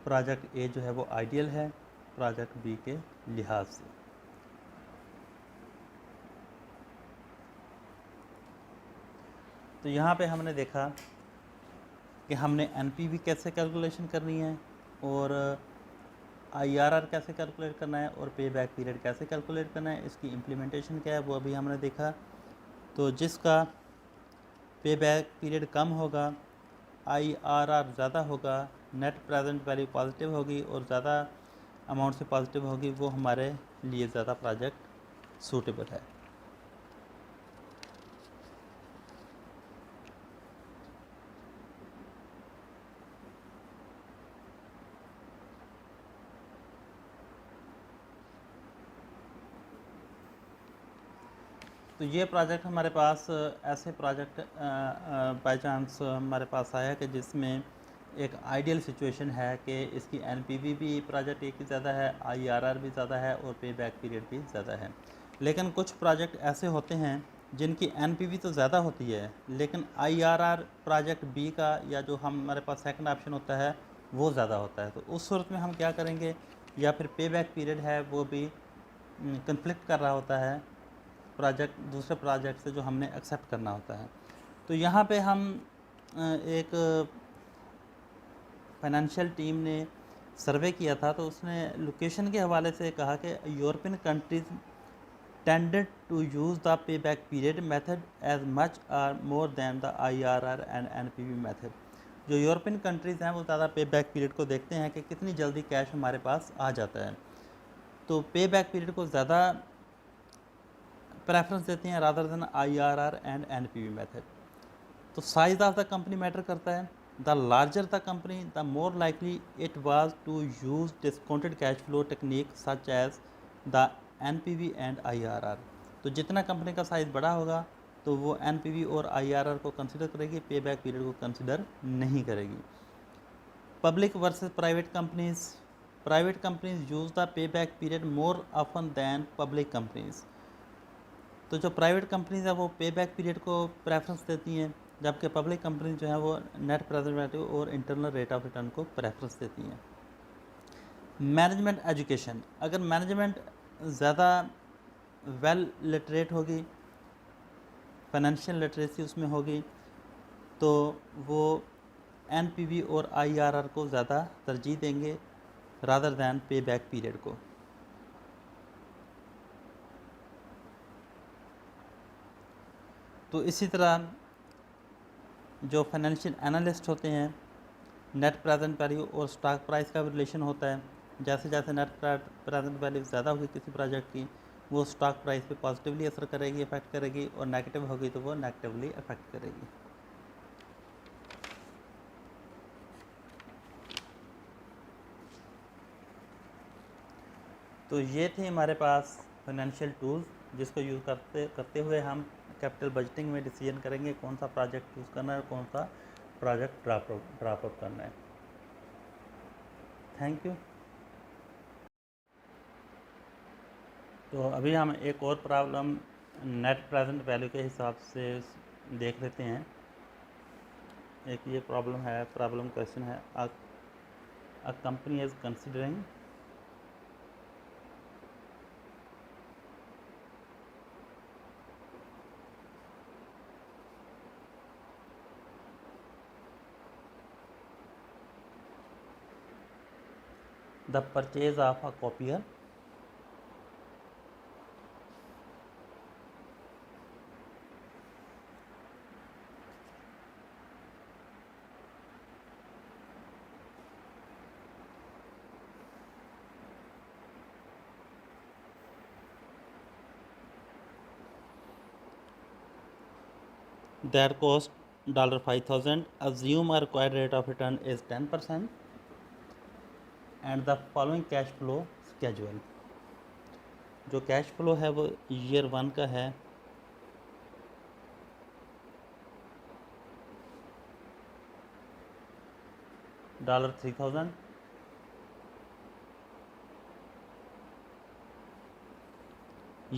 [SPEAKER 1] प्रोजेक्ट ए जो है वो आइडियल है प्रोजेक्ट बी के लिहाज से। तो यहाँ पे हमने देखा कि हमने एनपीवी कैसे कैलकुलेशन करनी है और आईआरआर कैसे कैलकुलेट करना है और पे बैक पीरियड कैसे कैलकुलेट करना है, इसकी इम्प्लीमेंटेशन क्या है वो अभी हमने देखा। तो जिसका पे बैक पीरियड कम होगा, आईआरआर ज़्यादा होगा, नेट प्रेजेंट वैल्यू पॉजिटिव होगी और ज़्यादा अमाउंट से पॉजिटिव होगी, वो हमारे लिए ज़्यादा प्रोजेक्ट सूटेबल है। तो ये प्रोजेक्ट हमारे पास ऐसे प्रोजेक्ट बाय चांस हमारे पास आया कि जिसमें एक आइडियल सिचुएशन है कि इसकी एनपीवी भी प्रोजेक्ट एक ही ज़्यादा है, आईआरआर भी ज़्यादा है और पे बैक पीरियड भी ज़्यादा है। लेकिन कुछ प्रोजेक्ट ऐसे होते हैं जिनकी एनपीवी तो ज़्यादा होती है लेकिन आईआरआर प्रोजेक्ट बी का या जो हमारे पास सेकंड ऑप्शन होता है वो ज़्यादा होता है। तो उस सूरत में हम क्या करेंगे, या फिर पे बैक पीरियड है वो भी कन्फ्लिक्ट कर रहा होता है प्रोजेक्ट दूसरे प्रोजेक्ट से जो हमने एक्सेप्ट करना होता है। तो यहाँ पे हम एक फाइनेंशियल टीम ने सर्वे किया था, तो उसने लोकेशन के हवाले से कहा कि European countries tended to use the pay back period method as much or more than the IRR and NPV method. जो यूरोपियन कंट्रीज़ हैं वो ज़्यादा पे बैक पीरियड को देखते हैं कि कितनी जल्दी कैश हमारे पास आ जाता है, तो पे बैक पीरियड को ज़्यादा प्रेफरेंस देते हैं rather than IRR and NPV method. तो size of the company matter करता है, the larger the company the more likely it was to use discounted cash flow technique such as the NPV and IRR. तो जितना company का size बड़ा होगा तो वो एनपीवी और आईआरआर को कंसिडर करेगी, पे बैक पीरियड को कंसिडर नहीं करेगी। Public versus private companies use the pay back period more often than public companies. तो जो प्राइवेट कंपनीज है वो पे बैक पीरियड को प्रेफरेंस देती हैं, जबकि पब्लिक कंपनीज जो है वो नेट प्रेजेंट वैल्यू और इंटरनल रेट ऑफ रिटर्न को प्रेफरेंस देती हैं। मैनेजमेंट एजुकेशन, अगर मैनेजमेंट ज़्यादा वेल लिटरेट होगी, फाइनेंशियल लिटरेसी उसमें होगी, तो वो एनपीवी और आईआरआर को ज़्यादा तरजीह देंगे रादर दैन पे बैक पीरियड को। तो इसी तरह जो फाइनेंशियल एनालिस्ट होते हैं, नेट प्रेजेंट वैल्यू और स्टॉक प्राइस का भी रिलेशन होता है। जैसे जैसे नेट प्रेजेंट वैल्यू ज़्यादा होगी किसी प्रोजेक्ट की, वो स्टॉक प्राइस पे पॉजिटिवली असर करेगी, इफेक्ट करेगी, और नेगेटिव होगी तो वो नेगेटिवली इफेक्ट करेगी। तो ये थे हमारे पास फाइनेंशियल टूल्स जिसको यूज़ करते हुए हम कैपिटल बजटिंग में डिसीजन करेंगे कौन सा प्रोजेक्ट चूज़ करना है और कौन सा प्रोजेक्ट ड्रॉप आउट करना है। Thank you. तो अभी हम एक और प्रॉब्लम नेट प्रेजेंट वैल्यू के हिसाब से देख लेते हैं। एक ये प्रॉब्लम क्वेश्चन है, a company is considering the purchase of a copier, that cost $5,000. Assume a required rate of return is 10% and the following cash flow schedule. जो कैश फ्लो है वो ईयर 1 का है $3,000,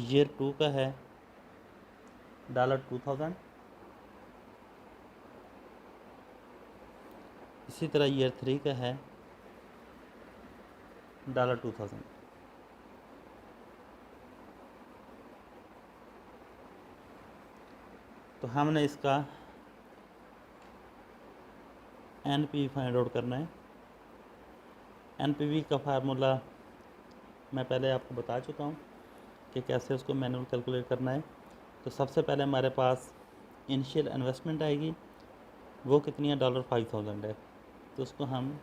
[SPEAKER 1] ईयर 2 का है $2,000, इसी तरह ईयर 3 का है $2,000। तो हमने इसका NPV फाइंड आउट करना है। NPV का फार्मूला मैं पहले आपको बता चुका हूँ कि कैसे उसको मैनुअल कैलकुलेट करना है। तो सबसे पहले हमारे पास इनिशियल इन्वेस्टमेंट आएगी, वो कितनी है $5,000 है, तो उसको हम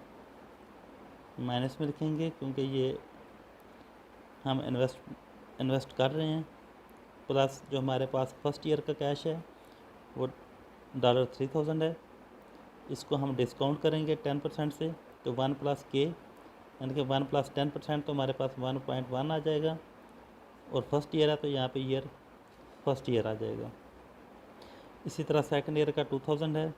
[SPEAKER 1] माइनस में लिखेंगे क्योंकि ये हम इन्वेस्ट कर रहे हैं। प्लस जो हमारे पास फर्स्ट ईयर का कैश है वो $3,000 है, इसको हम डिस्काउंट करेंगे 10% से, तो 1 + k यानी कि 1 + 10% तो हमारे पास 1.1 आ जाएगा। और फर्स्ट ईयर है तो यहाँ पे ईयर फर्स्ट ईयर आ जाएगा। इसी तरह सेकंड ईयर का 2000 है,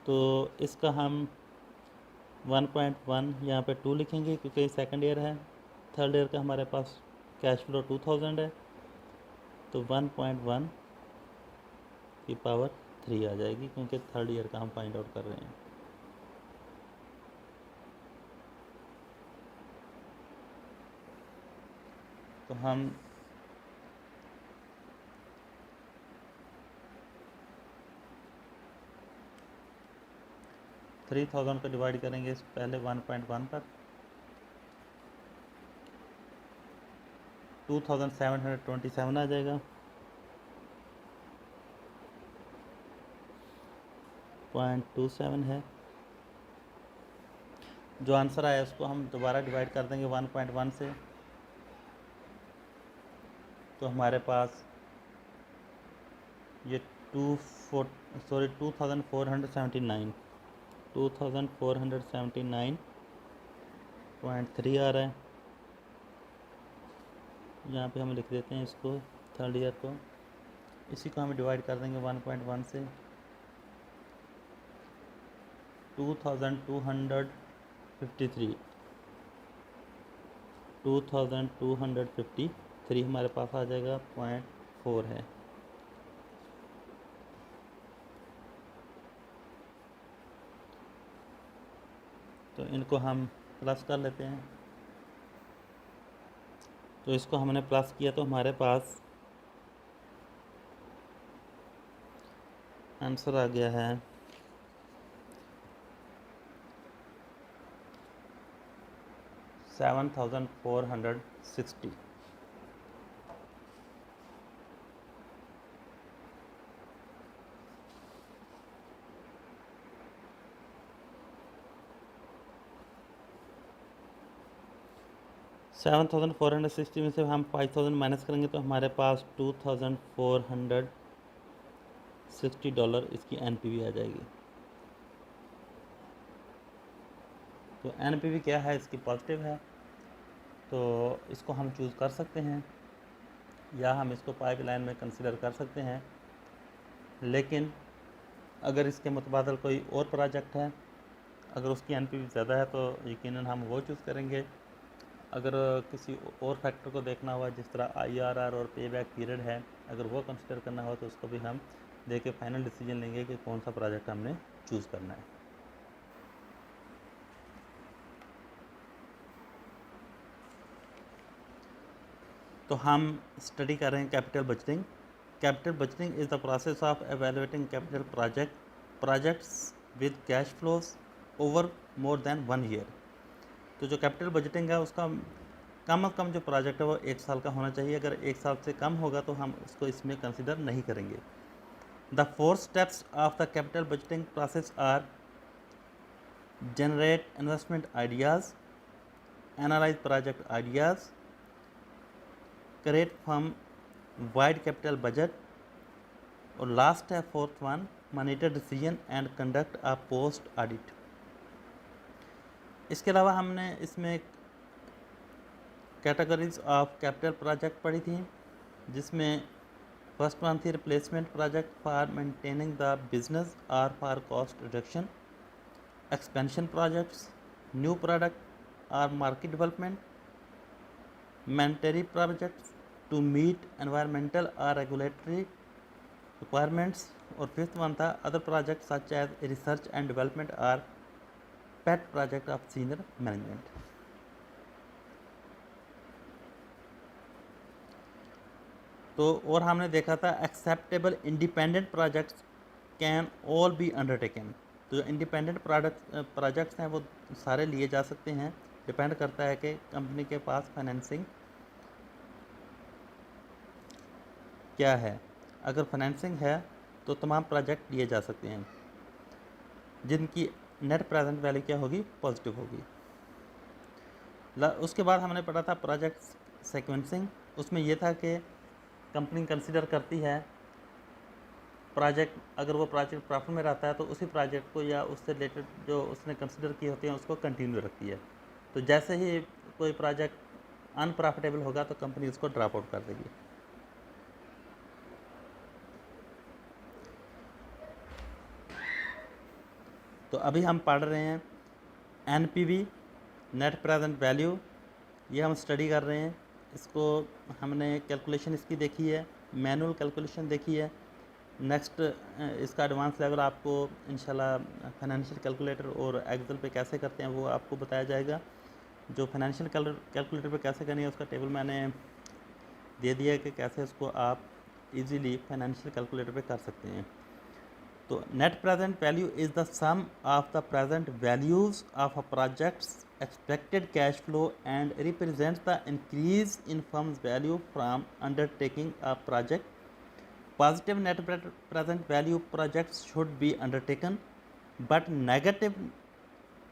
[SPEAKER 1] तो इसका हम 1.1 यहाँ पे 2 लिखेंगे क्योंकि सेकंड ईयर है। थर्ड ईयर का हमारे पास कैश फ्लो 2000 है, तो 1.1 की पावर 3 आ जाएगी क्योंकि थर्ड ईयर का हम फाइंड आउट कर रहे हैं। तो हम $3,000 को डिवाइड करेंगे पहले 1.1 पर, 2727 आ जाएगा, 0.27 है। जो आंसर आया उसको हम दोबारा डिवाइड कर देंगे 1.1 से, तो हमारे पास ये 2479.3 आ रहा है। यहाँ पे हम लिख देते हैं इसको थर्ड ईयर को, इसी को हम डिवाइड कर देंगे 1.1 से, 2253 हमारे पास आ जाएगा, 0.4 है। तो इनको हम प्लस कर लेते हैं। तो इसको हमने प्लस किया तो हमारे पास आंसर आ गया है 7460। $7,460 में से हम 5,000 माइनस करेंगे तो हमारे पास $2,460 इसकी NPV आ जाएगी। तो NPV क्या है, इसकी पॉजिटिव है, तो इसको हम चूज़ कर सकते हैं या हम इसको पाइपलाइन में कंसिडर कर सकते हैं। लेकिन अगर इसके मुतबादल कोई और प्रोजेक्ट है, अगर उसकी NPV ज़्यादा है तो यकीनन हम वो चूज़ करेंगे। अगर किसी और फैक्टर को देखना हुआ जिस तरह IRR और पे बैक पीरियड है, अगर वो कंसिडर करना हो तो उसको भी हम देख के फाइनल डिसीजन लेंगे कि कौन सा प्रोजेक्ट हमने चूज़ करना है। तो हम स्टडी कर रहे हैं capital budgeting. Capital budgeting is the process of evaluating capital projects with cash flows over more than 1 year. तो जो कैपिटल बजटिंग है उसका कम से कम जो प्रोजेक्ट है वो 1 साल का होना चाहिए। अगर 1 साल से कम होगा तो हम उसको इसमें कंसिडर नहीं करेंगे। The 4 steps of the capital budgeting process are: generate investment ideas, analyse project ideas, create firm wide capital budget, और लास्ट है 4th one, monitor decision and conduct a post audit. इसके अलावा हमने इसमें कैटेगरीज ऑफ कैपिटल प्रोजेक्ट पढ़ी थी, जिसमें first one थी replacement project for maintaining the business और for cost reduction, expansion projects, new product और market development, mandatory projects to meet environmental और रेगुलेटरी रिक्वायरमेंट्स, और 5th वन था other project such as research and development और pet project of senior management. तो और हमने देखा था acceptable independent projects can all be undertaken. तो जो इंडिपेंडेंट प्रोजेक्ट्स हैं वो सारे लिए जा सकते हैं, डिपेंड करता है कि कंपनी के पास फाइनेंसिंग क्या है। अगर फाइनेंसिंग है तो तमाम प्रोजेक्ट लिए जा सकते हैं जिनकी नेट प्रेजेंट वैल्यू क्या होगी, पॉजिटिव होगी। उसके बाद हमने पढ़ा था प्रोजेक्ट सीक्वेंसिंग। उसमें यह था कि कंपनी कंसिडर करती है प्रोजेक्ट, अगर वो प्रोजेक्ट प्रॉफिट में रहता है तो उसी प्रोजेक्ट को या उससे रिलेटेड जो उसने कंसिडर किए होते हैं उसको कंटिन्यू रखती है। तो जैसे ही कोई प्रोजेक्ट अनप्रॉफिटेबल होगा तो कंपनी उसको ड्रॉप आउट कर देगी। तो अभी हम पढ़ रहे हैं एनपीवी, नेट प्रेजेंट वैल्यू, ये हम स्टडी कर रहे हैं। इसको हमने कैलकुलेशन इसकी देखी है, मैनुअल कैलकुलेशन देखी है। नेक्स्ट इसका एडवांस लेवल आपको इंशाल्लाह फाइनेंशियल कैलकुलेटर और एक्सेल पे कैसे करते हैं वो आपको बताया जाएगा। जो फाइनेंशियल कैलकुलेटर पे कैसे करनी है उसका टेबल मैंने दे दिया है कि कैसे उसको आप इजीली फाइनेंशियल कैलकुलेटर पे कर सकते हैं। तो net present value is the sum of the present values of a project's expected cash flow and represents the increase in firm's value from undertaking a project. Positive net present value projects should be undertaken, but negative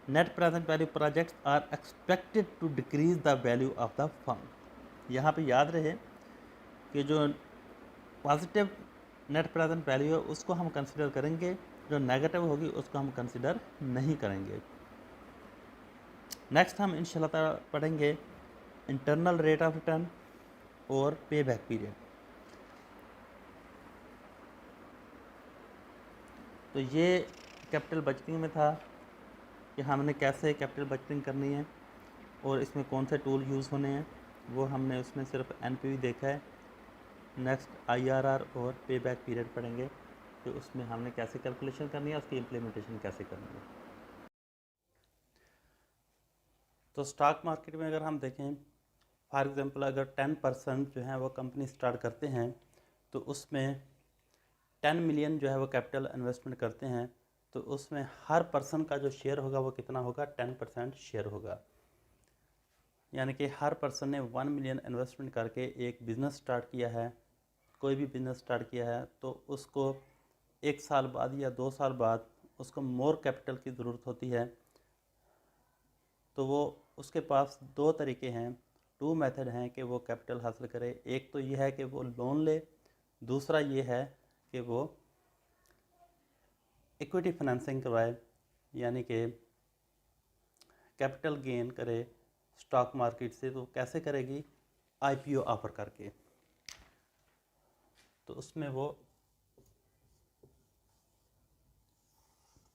[SPEAKER 1] net present value projects are expected to decrease the value of the firm. यहाँ पे याद रहे कि जो positive net present value है उसको हम consider करेंगे, जो नेगेटिव होगी उसको हम कंसिडर नहीं करेंगे। नेक्स्ट हम इंशाल्लाह ताला पढ़ेंगे इंटरनल रेट ऑफ रिटर्न और पे बैक पीरियड। तो ये कैपिटल बजटिंग में था कि हमने कैसे कैपिटल बजटिंग करनी है और इसमें कौन से टूल यूज़ होने हैं, वो हमने उसमें सिर्फ एनपीवी देखा है। नेक्स्ट आईआरआर और पे बैक पीरियड पढ़ेंगे कि उसमें हमने कैसे कैलकुलेशन करनी है, उसकी इम्प्लीमेंटेशन कैसे करनी है। तो स्टॉक मार्केट में अगर हम देखें, फॉर एग्ज़ाम्पल अगर 10% जो है वो कंपनी स्टार्ट करते हैं तो उसमें 10 मिलियन जो है वो कैपिटल इन्वेस्टमेंट करते हैं, तो उसमें हर पर्सन का जो शेयर होगा वो कितना होगा, 10% शेयर होगा। यानी कि हर पर्सन ने 1 मिलियन इन्वेस्टमेंट करके एक बिज़नेस स्टार्ट किया है, कोई भी बिज़नेस स्टार्ट किया है, तो उसको 1 साल बाद या 2 साल बाद उसको मोर कैपिटल की ज़रूरत होती है। तो वो उसके पास 2 तरीके हैं, 2 मेथड हैं कि वो कैपिटल हासिल करे। एक तो ये है कि वो लोन ले, दूसरा ये है कि वो इक्विटी फाइनेंसिंग करवाए, यानी कि कैपिटल गेन करे स्टॉक मार्केट से। तो कैसे करेगी, आईपीओ ऑफर करके। तो उसमें वो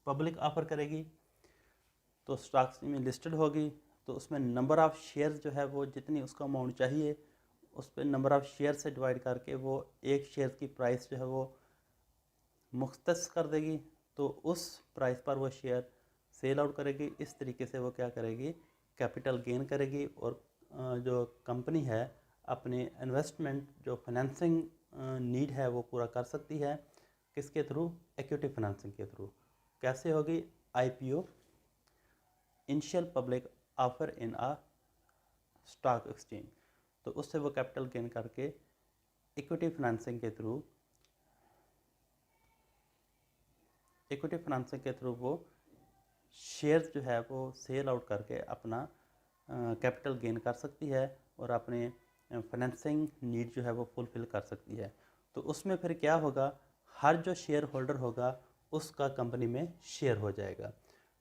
[SPEAKER 1] पब्लिक ऑफर करेगी, तो स्टॉक्स में लिस्टेड होगी, तो उसमें नंबर ऑफ़ शेयर्स जो है वो जितनी उसका अमाउंट चाहिए उस पर नंबर ऑफ़ शेयर से डिवाइड करके वो एक शेयर की प्राइस जो है वो मुख्तस कर देगी। तो उस प्राइस पर वो शेयर सेल आउट करेगी। इस तरीके से वो क्या करेगी, कैपिटल गेन करेगी और जो कंपनी है अपनी इन्वेस्टमेंट जो फाइनेंसिंग नीड है वो पूरा कर सकती है। किसके थ्रू, इक्विटी फाइनेंसिंग के थ्रू। कैसे होगी, IPO initial public offer in a stock exchange. तो उससे वो कैपिटल गेन करके इक्विटी फाइनेंसिंग के थ्रू वो शेयर्स जो है वो सेल आउट करके अपना कैपिटल गेन कर सकती है और अपने फाइनेंसिंग नीड जो है वो फुलफ़िल कर सकती है। तो उसमें फिर क्या होगा, हर जो शेयर होल्डर होगा उसका कंपनी में शेयर हो जाएगा।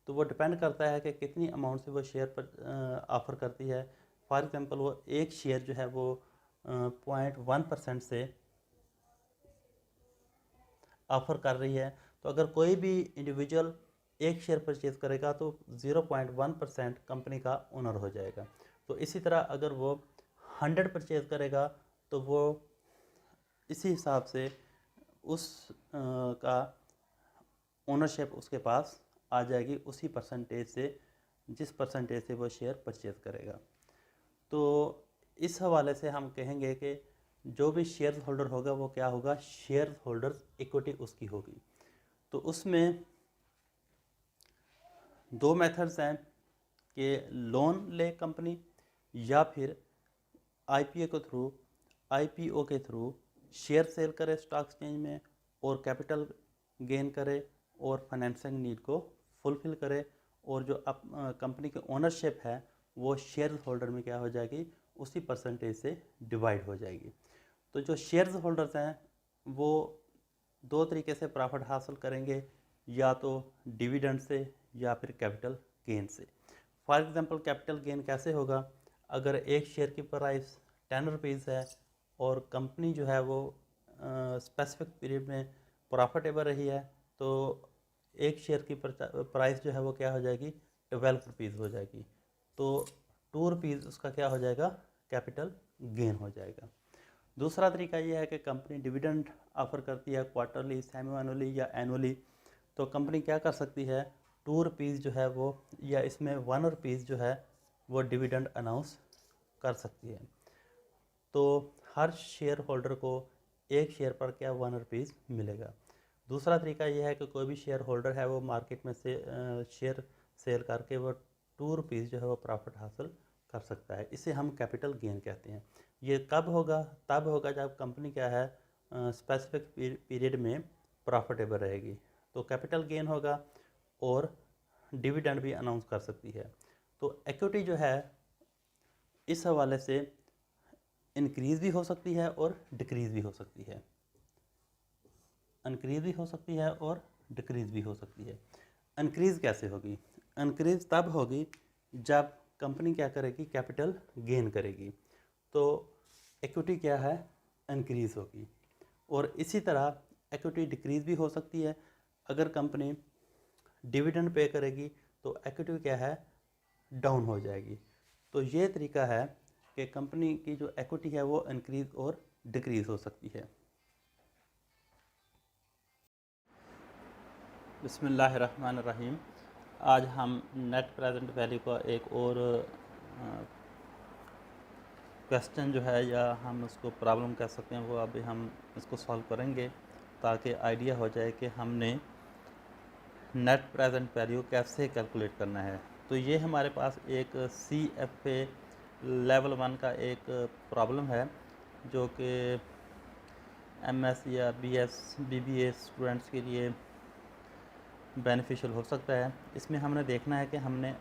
[SPEAKER 1] तो वो डिपेंड करता है कि कितनी अमाउंट से वो शेयर पर ऑफ़र करती है। फॉर एग्ज़ाम्पल वो एक शेयर जो है वो 0.1% से ऑफ़र कर रही है, तो अगर कोई भी इंडिविजुअल एक शेयर परचेज करेगा तो 0.1% कंपनी का ओनर हो जाएगा। तो इसी तरह अगर वो 100 परचेज करेगा तो वो इसी हिसाब से उस का ओनरशिप उसके पास आ जाएगी उसी परसेंटेज से, जिस परसेंटेज से वो शेयर परचेज करेगा। तो इस हवाले से हम कहेंगे कि जो भी शेयर होल्डर होगा वो क्या होगा, शेयर होल्डर्स इक्विटी उसकी होगी। तो उसमें दो मेथड्स हैं कि लोन ले कंपनी या फिर आईपीओ के थ्रू शेयर सेल करे स्टॉक एक्सचेंज में और कैपिटल गेन करे और फाइनेंसिंग नीड को फुलफ़िल करे, और जो कंपनी की ओनरशिप है वो शेयर होल्डर में क्या हो जाएगी, उसी परसेंटेज से डिवाइड हो जाएगी। तो जो शेयर होल्डर्स हैं वो दो तरीके से प्रॉफिट हासिल करेंगे, या तो डिविडेंड से या फिर कैपिटल गेन से। फॉर एग्जांपल कैपिटल गेन कैसे होगा, अगर एक शेयर की प्राइस 10 रुपीज़ है और कंपनी जो है वो स्पेसिफिक पीरियड में प्रॉफिटेबल रही है, तो एक शेयर की प्राइस जो है वो क्या हो जाएगी, 12 रुपीज़ हो जाएगी। तो 2 रुपीज़ उसका क्या हो जाएगा, कैपिटल गेन हो जाएगा। दूसरा तरीका ये है कि कंपनी डिविडेंड ऑफर करती है क्वार्टरली, सेमी एनुअली या एनुअली। तो कंपनी क्या कर सकती है, 2 रुपीज़ जो है वो, या इसमें 1 रुपीज़ जो है वो डिविडेंड अनाउंस कर सकती है। तो हर शेयर होल्डर को एक शेयर पर क्या 1 रुपीज़ मिलेगा। दूसरा तरीका यह है कि कोई भी शेयर होल्डर है वो मार्केट में से शेयर सेल करके वो 2 रुपीज़ जो है वो प्रॉफिट हासिल कर सकता है। इसे हम कैपिटल गेन कहते हैं। ये कब होगा, तब होगा जब कंपनी क्या है स्पेसिफिक पीरियड में प्रॉफिटेबल रहेगी, तो कैपिटल गेन होगा और डिविडेंड भी अनाउंस कर सकती है। तो इक्विटी जो है इस हवाले से इंक्रीज़ भी हो सकती है और डिक्रीज़ भी हो सकती है, इंक्रीज़ भी हो सकती है और डिक्रीज़ भी हो सकती है। इंक्रीज़ कैसे होगी, इंक्रीज़ तब होगी जब कंपनी क्या करेगी, कैपिटल गेन करेगी, तो इक्विटी क्या है, इंक्रीज़ होगी। और इसी तरह इक्विटी डिक्रीज़ भी हो सकती है, अगर कंपनी डिविडेंड पे करेगी तो इक्विटी क्या है, डाउन हो जाएगी। तो ये तरीका है कि कंपनी की जो इक्विटी है वो इंक्रीज़ और डिक्रीज़ हो सकती है। बिस्मिल्लाहिर्रहमानिर्रहीम। आज हम नेट प्रेजेंट वैल्यू का एक और क्वेश्चन जो है, या हम उसको प्रॉब्लम कह सकते हैं, वो अभी हम इसको सॉल्व करेंगे ताकि आइडिया हो जाए कि हमने नेट प्रेजेंट वैल्यू कैसे कैलकुलेट करना है। तो ये हमारे पास एक CFA लेवल 1 का एक प्रॉब्लम है जो कि MS या BS BBA स्टूडेंट्स के लिए बेनिफिशियल हो सकता है। इसमें हमने देखना है कि हमने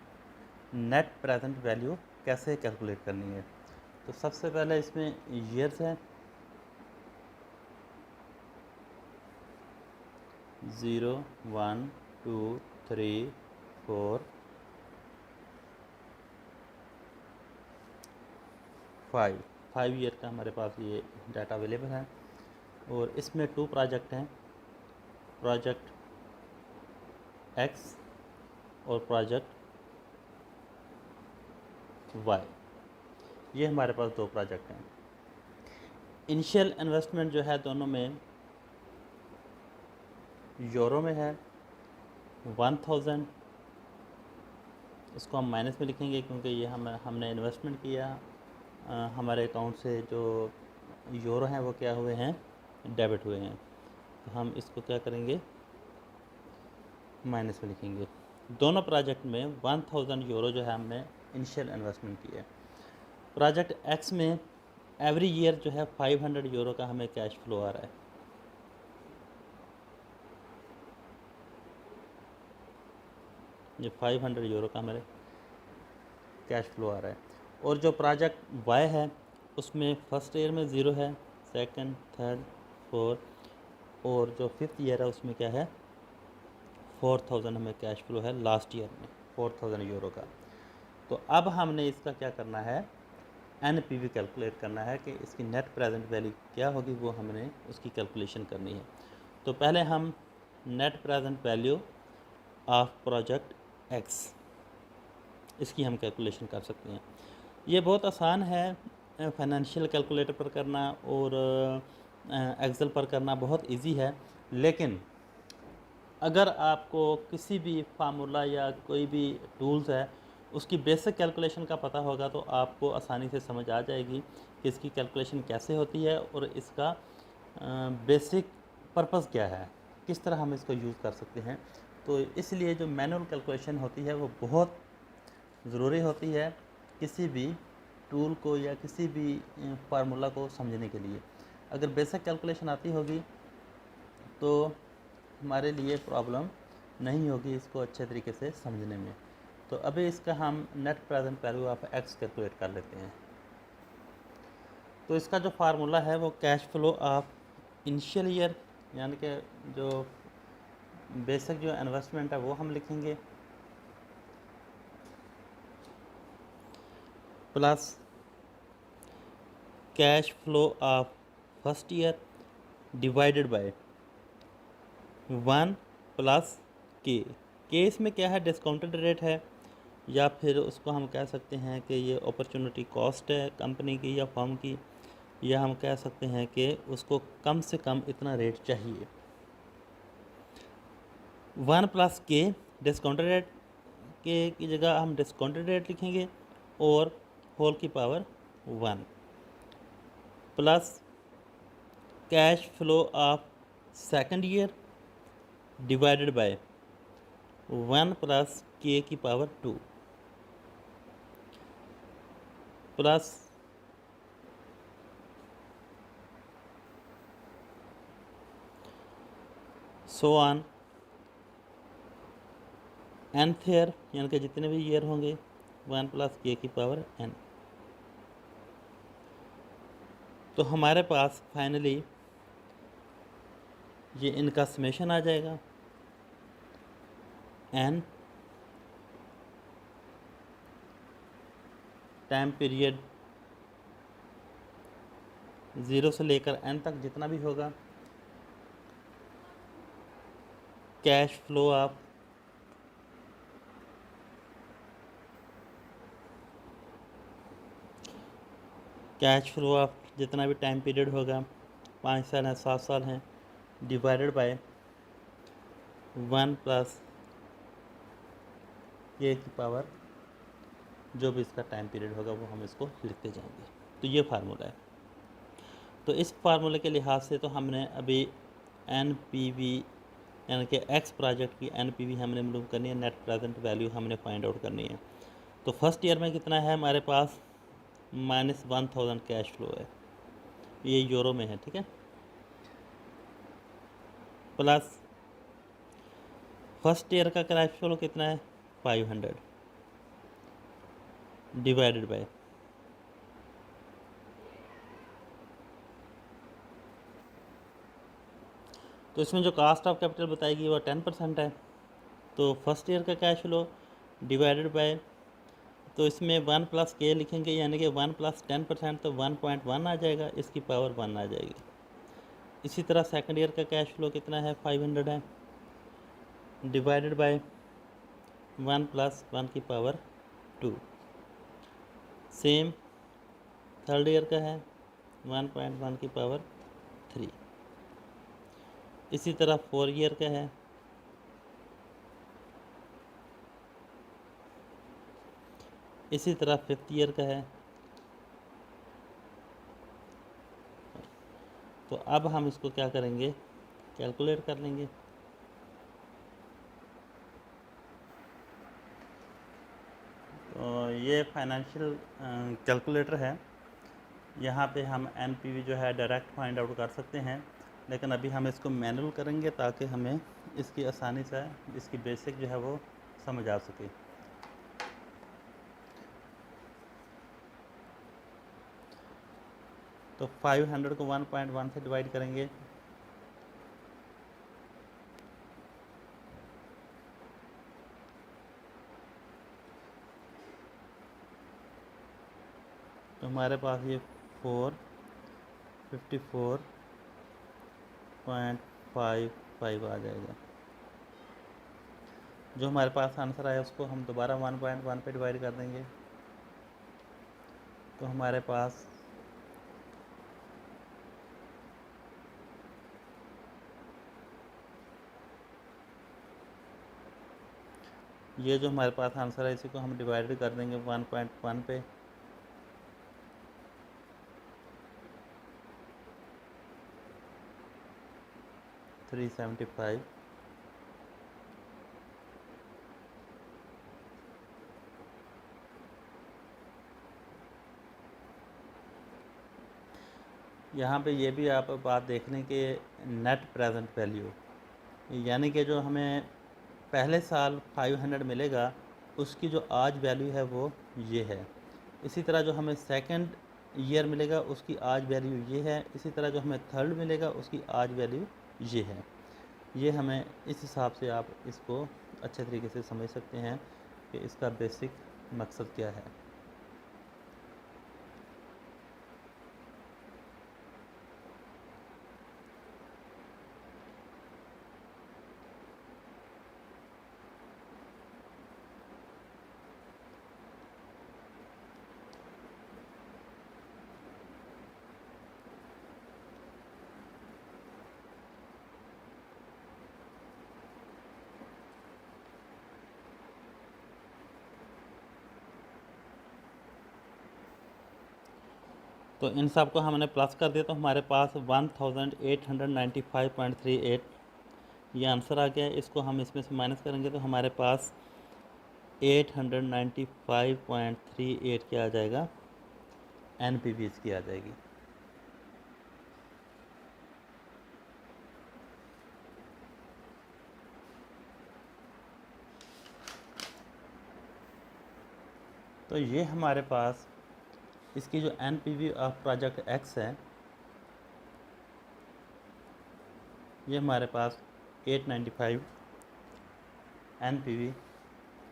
[SPEAKER 1] नेट प्रेजेंट वैल्यू कैसे कैलकुलेट करनी है। तो सबसे पहले इसमें ईयर्स है, 0 1 2 3 4 5 ईयर का हमारे पास ये डाटा अवेलेबल है। और इसमें 2 प्रोजेक्ट हैं, प्रोजेक्ट X और प्रोजेक्ट Y। ये हमारे पास 2 प्रोजेक्ट हैं। इनिशियल इन्वेस्टमेंट जो है दोनों में यूरो में है, 1000। इसको हम माइनस में लिखेंगे क्योंकि ये हमने इन्वेस्टमेंट किया, हमारे अकाउंट से जो यूरो हैं वो क्या हुए हैं, डेबिट हुए हैं। तो हम इसको क्या करेंगे, माइनस में लिखेंगे। दोनों प्रोजेक्ट में 1000 यूरो जो है हमने इनिशियल इन्वेस्टमेंट की है। प्रोजेक्ट एक्स में एवरी ईयर जो है 500 यूरो का हमें कैश फ्लो आ रहा है। ये 500 यूरो का हमारे कैश फ्लो आ रहा है। और जो प्रोजेक्ट वाई है उसमें फर्स्ट ईयर में 0 है, सेकंड, थर्ड, फोर्थ, और जो फिफ्थ ईयर है उसमें क्या है 4000 हमें कैश फ्लो है लास्ट ईयर में 4000 यूरो का। तो अब हमने इसका क्या करना है, NPV कैलकुलेट करना है कि इसकी नेट प्रेजेंट वैल्यू क्या होगी, वो हमने उसकी कैलकुलेशन करनी है। तो पहले हम net present value of project x, इसकी हम कैलकुलेशन कर सकते हैं। ये बहुत आसान है फाइनेंशियल कैलकुलेटर पर करना और एक्सेल पर करना बहुत इजी है, लेकिन अगर आपको किसी भी फार्मूला या कोई भी टूल्स है उसकी बेसिक कैलकुलेशन का पता होगा तो आपको आसानी से समझ आ जाएगी कि इसकी कैलकुलेशन कैसे होती है और इसका बेसिक पर्पस क्या है, किस तरह हम इसको यूज़ कर सकते हैं। तो इसलिए जो मैनुअल कैलकुलेशन होती है वो बहुत ज़रूरी होती है किसी भी टूल को या किसी भी फार्मूला को समझने के लिए। अगर बेसिक कैलकुलेशन आती होगी तो हमारे लिए प्रॉब्लम नहीं होगी इसको अच्छे तरीके से समझने में। तो अभी इसका हम net present value of x calculate कर लेते हैं। तो इसका जो फार्मूला है वो cash flow of initial year, यानी कि जो बेसिक जो इन्वेस्टमेंट है वो हम लिखेंगे, plus cash flow of first year divided by 1 plus के इसमें क्या है, डिस्काउंटेड रेट है, या फिर उसको हम कह सकते हैं कि ये अपॉर्चुनिटी कॉस्ट है कंपनी की या फर्म की, या हम कह सकते हैं कि उसको कम से कम इतना रेट चाहिए। 1 प्लस के डिस्काउंटेड रेट के की जगह हम डिस्काउंटेड रेट लिखेंगे और होल की power 1 plus cash flow of second year divided by 1 plus के की power 2 plus so on nth year, यानी कि जितने भी ईयर होंगे 1 प्लस के की पावर n। तो हमारे पास फाइनली ये इनका समेशन आ जाएगा n टाइम पीरियड 0 से लेकर n तक जितना भी होगा, कैश फ्लो ऑफ जितना भी टाइम पीरियड होगा, 5 साल हैं 7 साल हैं, डिवाइडेड बाय 1 प्लस के की पावर, जो भी इसका टाइम पीरियड होगा वो हम इसको लिखते जाएंगे। तो ये फार्मूला है। तो इस फार्मूले के लिहाज से तो हमने अभी NPV यानी कि एक्स प्रोजेक्ट की NPV हमने मालूम करनी है, नेट प्रेजेंट वैल्यू हमने फाइंड आउट करनी है। तो फर्स्ट ईयर में कितना है हमारे पास, -1000 कैश फ्लो है, ये यूरो में है, ठीक है। प्लस फर्स्ट ईयर का कैश फ्लो कितना है 500 डिवाइडेड बाय तो इसमें जो कास्ट ऑफ कैपिटल बताएगी वो 10% है। तो फर्स्ट ईयर का कैश फ्लो डिवाइडेड बाय, तो इसमें 1 प्लस के लिखेंगे, यानी कि 1 प्लस 10% तो 1.1 आ जाएगा, इसकी पावर 1 आ जाएगी। इसी तरह सेकंड ईयर का कैश फ्लो कितना है 500 है, डिवाइडेड बाय 1 प्लस 1 की पावर 2। सेम थर्ड ईयर का है 1.1 की पावर 3। इसी तरह 4 ईयर का है, इसी तरह 5th ईयर का है। तो अब हम इसको क्या करेंगे, कैलकुलेट कर लेंगे। तो ये फाइनेंशियल कैलकुलेटर है। यहाँ पे हम एनपीवी जो है डायरेक्ट फाइंड आउट कर सकते हैं, लेकिन अभी हम इसको मैनुअल करेंगे ताकि हमें इसकी आसानी से इसकी बेसिक जो है वो समझ आ सके। तो 500 को 1.1 से डिवाइड करेंगे तो हमारे पास ये 454.55 आ जाएगा। जो हमारे पास आंसर आया उसको हम दोबारा 1.1 पे डिवाइड कर देंगे तो हमारे पास ये जो हमारे पास आंसर है इसी को हम डिवाइड कर देंगे 1.1 पे। $375। यहाँ पे ये भी आप बात देख लें कि नेट प्रेजेंट वैल्यू, यानी कि जो हमें पहले साल 500 मिलेगा उसकी जो आज वैल्यू है वो ये है। इसी तरह जो हमें सेकंड ईयर मिलेगा उसकी आज वैल्यू ये है। इसी तरह जो हमें थर्ड मिलेगा उसकी आज वैल्यू ये है। ये हमें इस हिसाब से आप इसको अच्छे तरीके से समझ सकते हैं कि इसका बेसिक मकसद क्या है। तो इन सब को हमने प्लस कर दिया तो हमारे पास 1895.38 ये आंसर आ गया। इसको हम इसमें से माइनस करेंगे तो हमारे पास 895.38 क्या आ जाएगा, एनपीवी इसकी आ जाएगी। तो ये हमारे पास इसकी जो एनपीवी ऑफ प्रोजेक्ट एक्स है ये हमारे पास 895 एनपीवी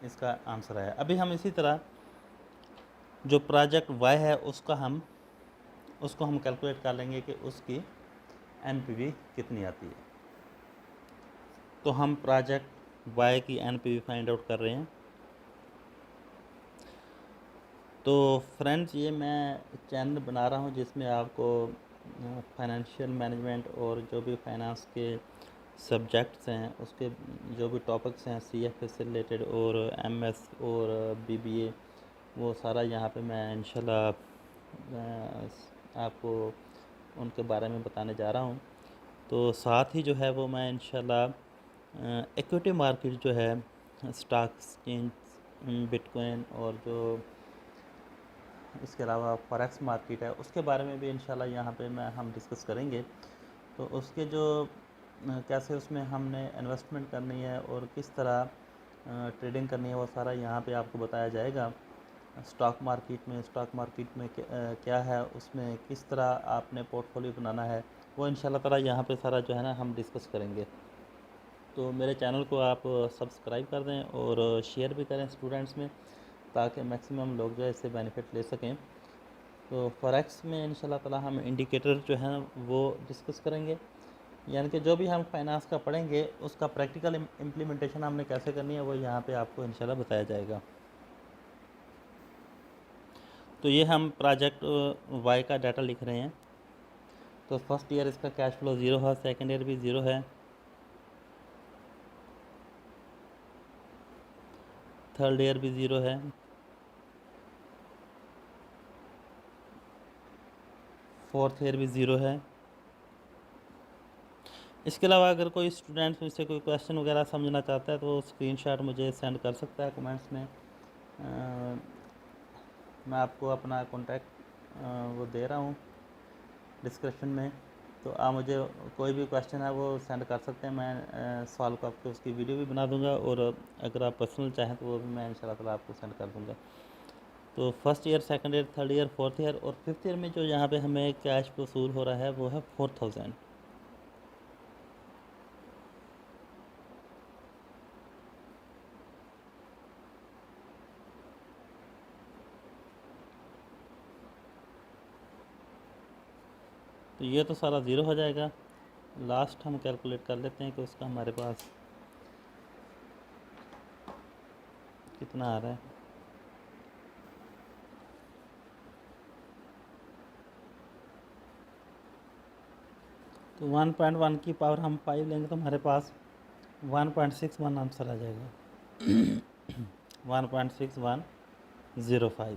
[SPEAKER 1] इसका आंसर है। अभी हम इसी तरह जो प्रोजेक्ट वाई है उसको हम कैलकुलेट कर लेंगे कि उसकी एनपीवी कितनी आती है। तो हम प्रोजेक्ट वाई की एनपीवी फाइंड आउट कर रहे हैं। तो फ्रेंड्स ये मैं चैनल बना रहा हूँ जिसमें आपको फाइनेंशियल मैनेजमेंट और जो भी फाइनेंस के सब्जेक्ट्स हैं उसके जो भी टॉपिक्स हैं सीएफए से रिलेटेड और एमएस और बीबीए वो सारा यहाँ पे मैं इंशाल्लाह आपको उनके बारे में बताने जा रहा हूँ। तो साथ ही जो है वो मैं इंशाल्लाह इक्विटी मार्केट जो है स्टॉक एक्सचेंज, बिटकॉइन और जो इसके अलावा फॉरेक्स मार्केट है उसके बारे में भी इंशाल्लाह यहाँ पे हम डिस्कस करेंगे। तो उसके जो कैसे उसमें हमने इन्वेस्टमेंट करनी है और किस तरह ट्रेडिंग करनी है वो सारा यहाँ पे आपको बताया जाएगा। स्टॉक मार्केट में क्या है, उसमें किस तरह आपने पोर्टफोलियो बनाना है वो इंशाल्लाह ताला यहाँ पे सारा जो है ना हम डिस्कस करेंगे। तो मेरे चैनल को आप सब्सक्राइब कर दें और शेयर भी करें स्टूडेंट्स में ताकि मैक्सिमम लोग जो है इससे बेनिफिट ले सकें। तो फॉरेक्स में इंशाल्लाह ताला हम इंडिकेटर जो है वो डिस्कस करेंगे, यानी कि जो भी हम फाइनेंस का पढ़ेंगे उसका प्रैक्टिकल इम्प्लीमेंटेशन हमने कैसे करनी है वो यहाँ पे आपको इंशाल्लाह बताया जाएगा। तो ये हम प्रोजेक्ट वाई का डाटा लिख रहे हैं। तो फर्स्ट ईयर इसका कैश फ्लो ज़ीरो है, सेकेंड ईयर भी ज़ीरो है, थर्ड ईयर भी ज़ीरो है, फोर्थ ईयर भी ज़ीरो है। इसके अलावा अगर कोई स्टूडेंट मुझसे कोई क्वेश्चन वगैरह समझना चाहता है तो स्क्रीनशॉट मुझे सेंड कर सकता है कमेंट्स में। मैं आपको अपना कॉन्टैक्ट वो दे रहा हूँ डिस्क्रिप्शन में, तो आप मुझे कोई भी क्वेश्चन है वो सेंड कर सकते हैं। मैं सॉल्व करके उसकी वीडियो भी बना दूंगा, और अगर आप पर्सनल चाहें तो वो भी मैं इंशाल्लाह ताला आपको सेंड कर दूंगा। तो first year, second year, third year, fourth year और फिफ्थ ईयर में जो यहाँ पे हमें कैश वसूल हो रहा है वो है 4000। तो ये तो सारा ज़ीरो हो जाएगा। लास्ट हम कैलकुलेट कर लेते हैं कि उसका हमारे पास कितना आ रहा है। तो 1.1 की पावर हम 5 लेंगे तो हमारे पास 1.61 आंसर आ जाएगा। 1.6105।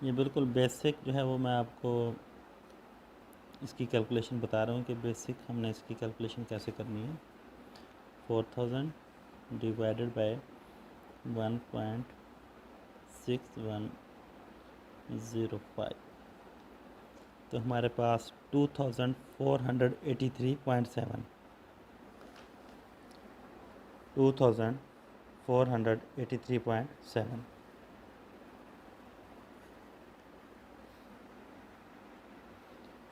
[SPEAKER 1] ये बिल्कुल बेसिक जो है वो मैं आपको इसकी कैलकुलेशन बता रहा हूँ कि बेसिक हमने इसकी कैलकुलेशन कैसे करनी है। 4000 डिवाइडेड बाय 1.6105, तो हमारे पास 2483.7 2483.7।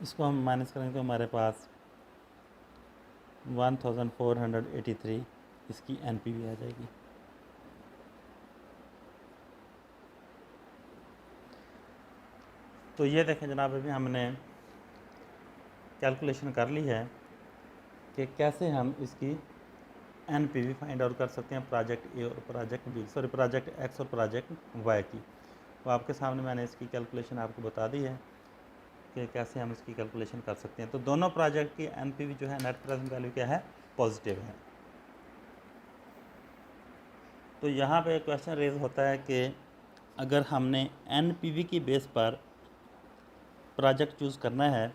[SPEAKER 1] इसको हम माइनस करेंगे तो हमारे पास 1483 इसकी एनपीवी आ जाएगी। तो ये देखें जनाब, अभी हमने कैलकुलेशन कर ली है कि कैसे हम इसकी एनपीवी फाइंड आउट कर सकते हैं प्रोजेक्ट ए और project B, sorry project X और प्रोजेक्ट वाई की। तो आपके सामने मैंने इसकी कैलकुलेशन आपको बता दी है कि कैसे हम इसकी कैलकुलेशन कर सकते हैं। तो दोनों प्रोजेक्ट की एनपीवी जो है, नेट प्रेजेंट वैल्यू क्या है, पॉजिटिव है। तो यहाँ पे क्वेश्चन रेज होता है कि अगर हमने एनपीवी की बेस पर प्रोजेक्ट चूज़ करना है,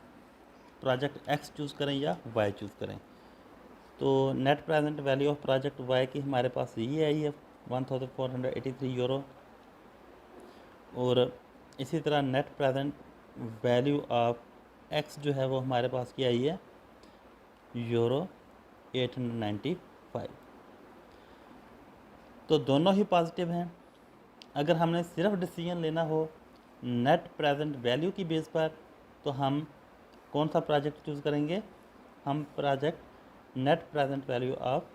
[SPEAKER 1] प्रोजेक्ट एक्स चूज़ करें या वाई चूज़ करें। तो net present value of project Y की हमारे पास ये आई है 1483 यूरो, और इसी तरह net present value of x जो है वो हमारे पास की आई है यूरो 895। तो दोनों ही पॉजिटिव हैं। अगर हमने सिर्फ डिसीजन लेना हो नेट प्रेजेंट वैल्यू की बेस पर, तो हम कौन सा प्रोजेक्ट चूज़ करेंगे, हम project net present value of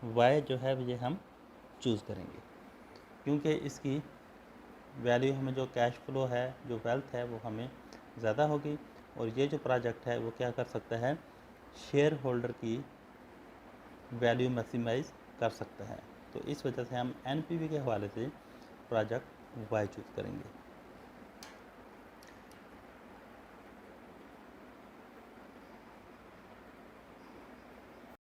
[SPEAKER 1] Y जो है ये हम चूज़ करेंगे, क्योंकि इसकी वैल्यू हमें जो कैश फ्लो है, जो वेल्थ है वो हमें ज़्यादा होगी, और ये जो प्रोजेक्ट है वो क्या कर सकता है, शेयर होल्डर की वैल्यू मैक्सिमाइज कर सकता है। तो इस वजह से हम एनपीवी के हवाले से प्रोजेक्ट वाई चूज़ करेंगे।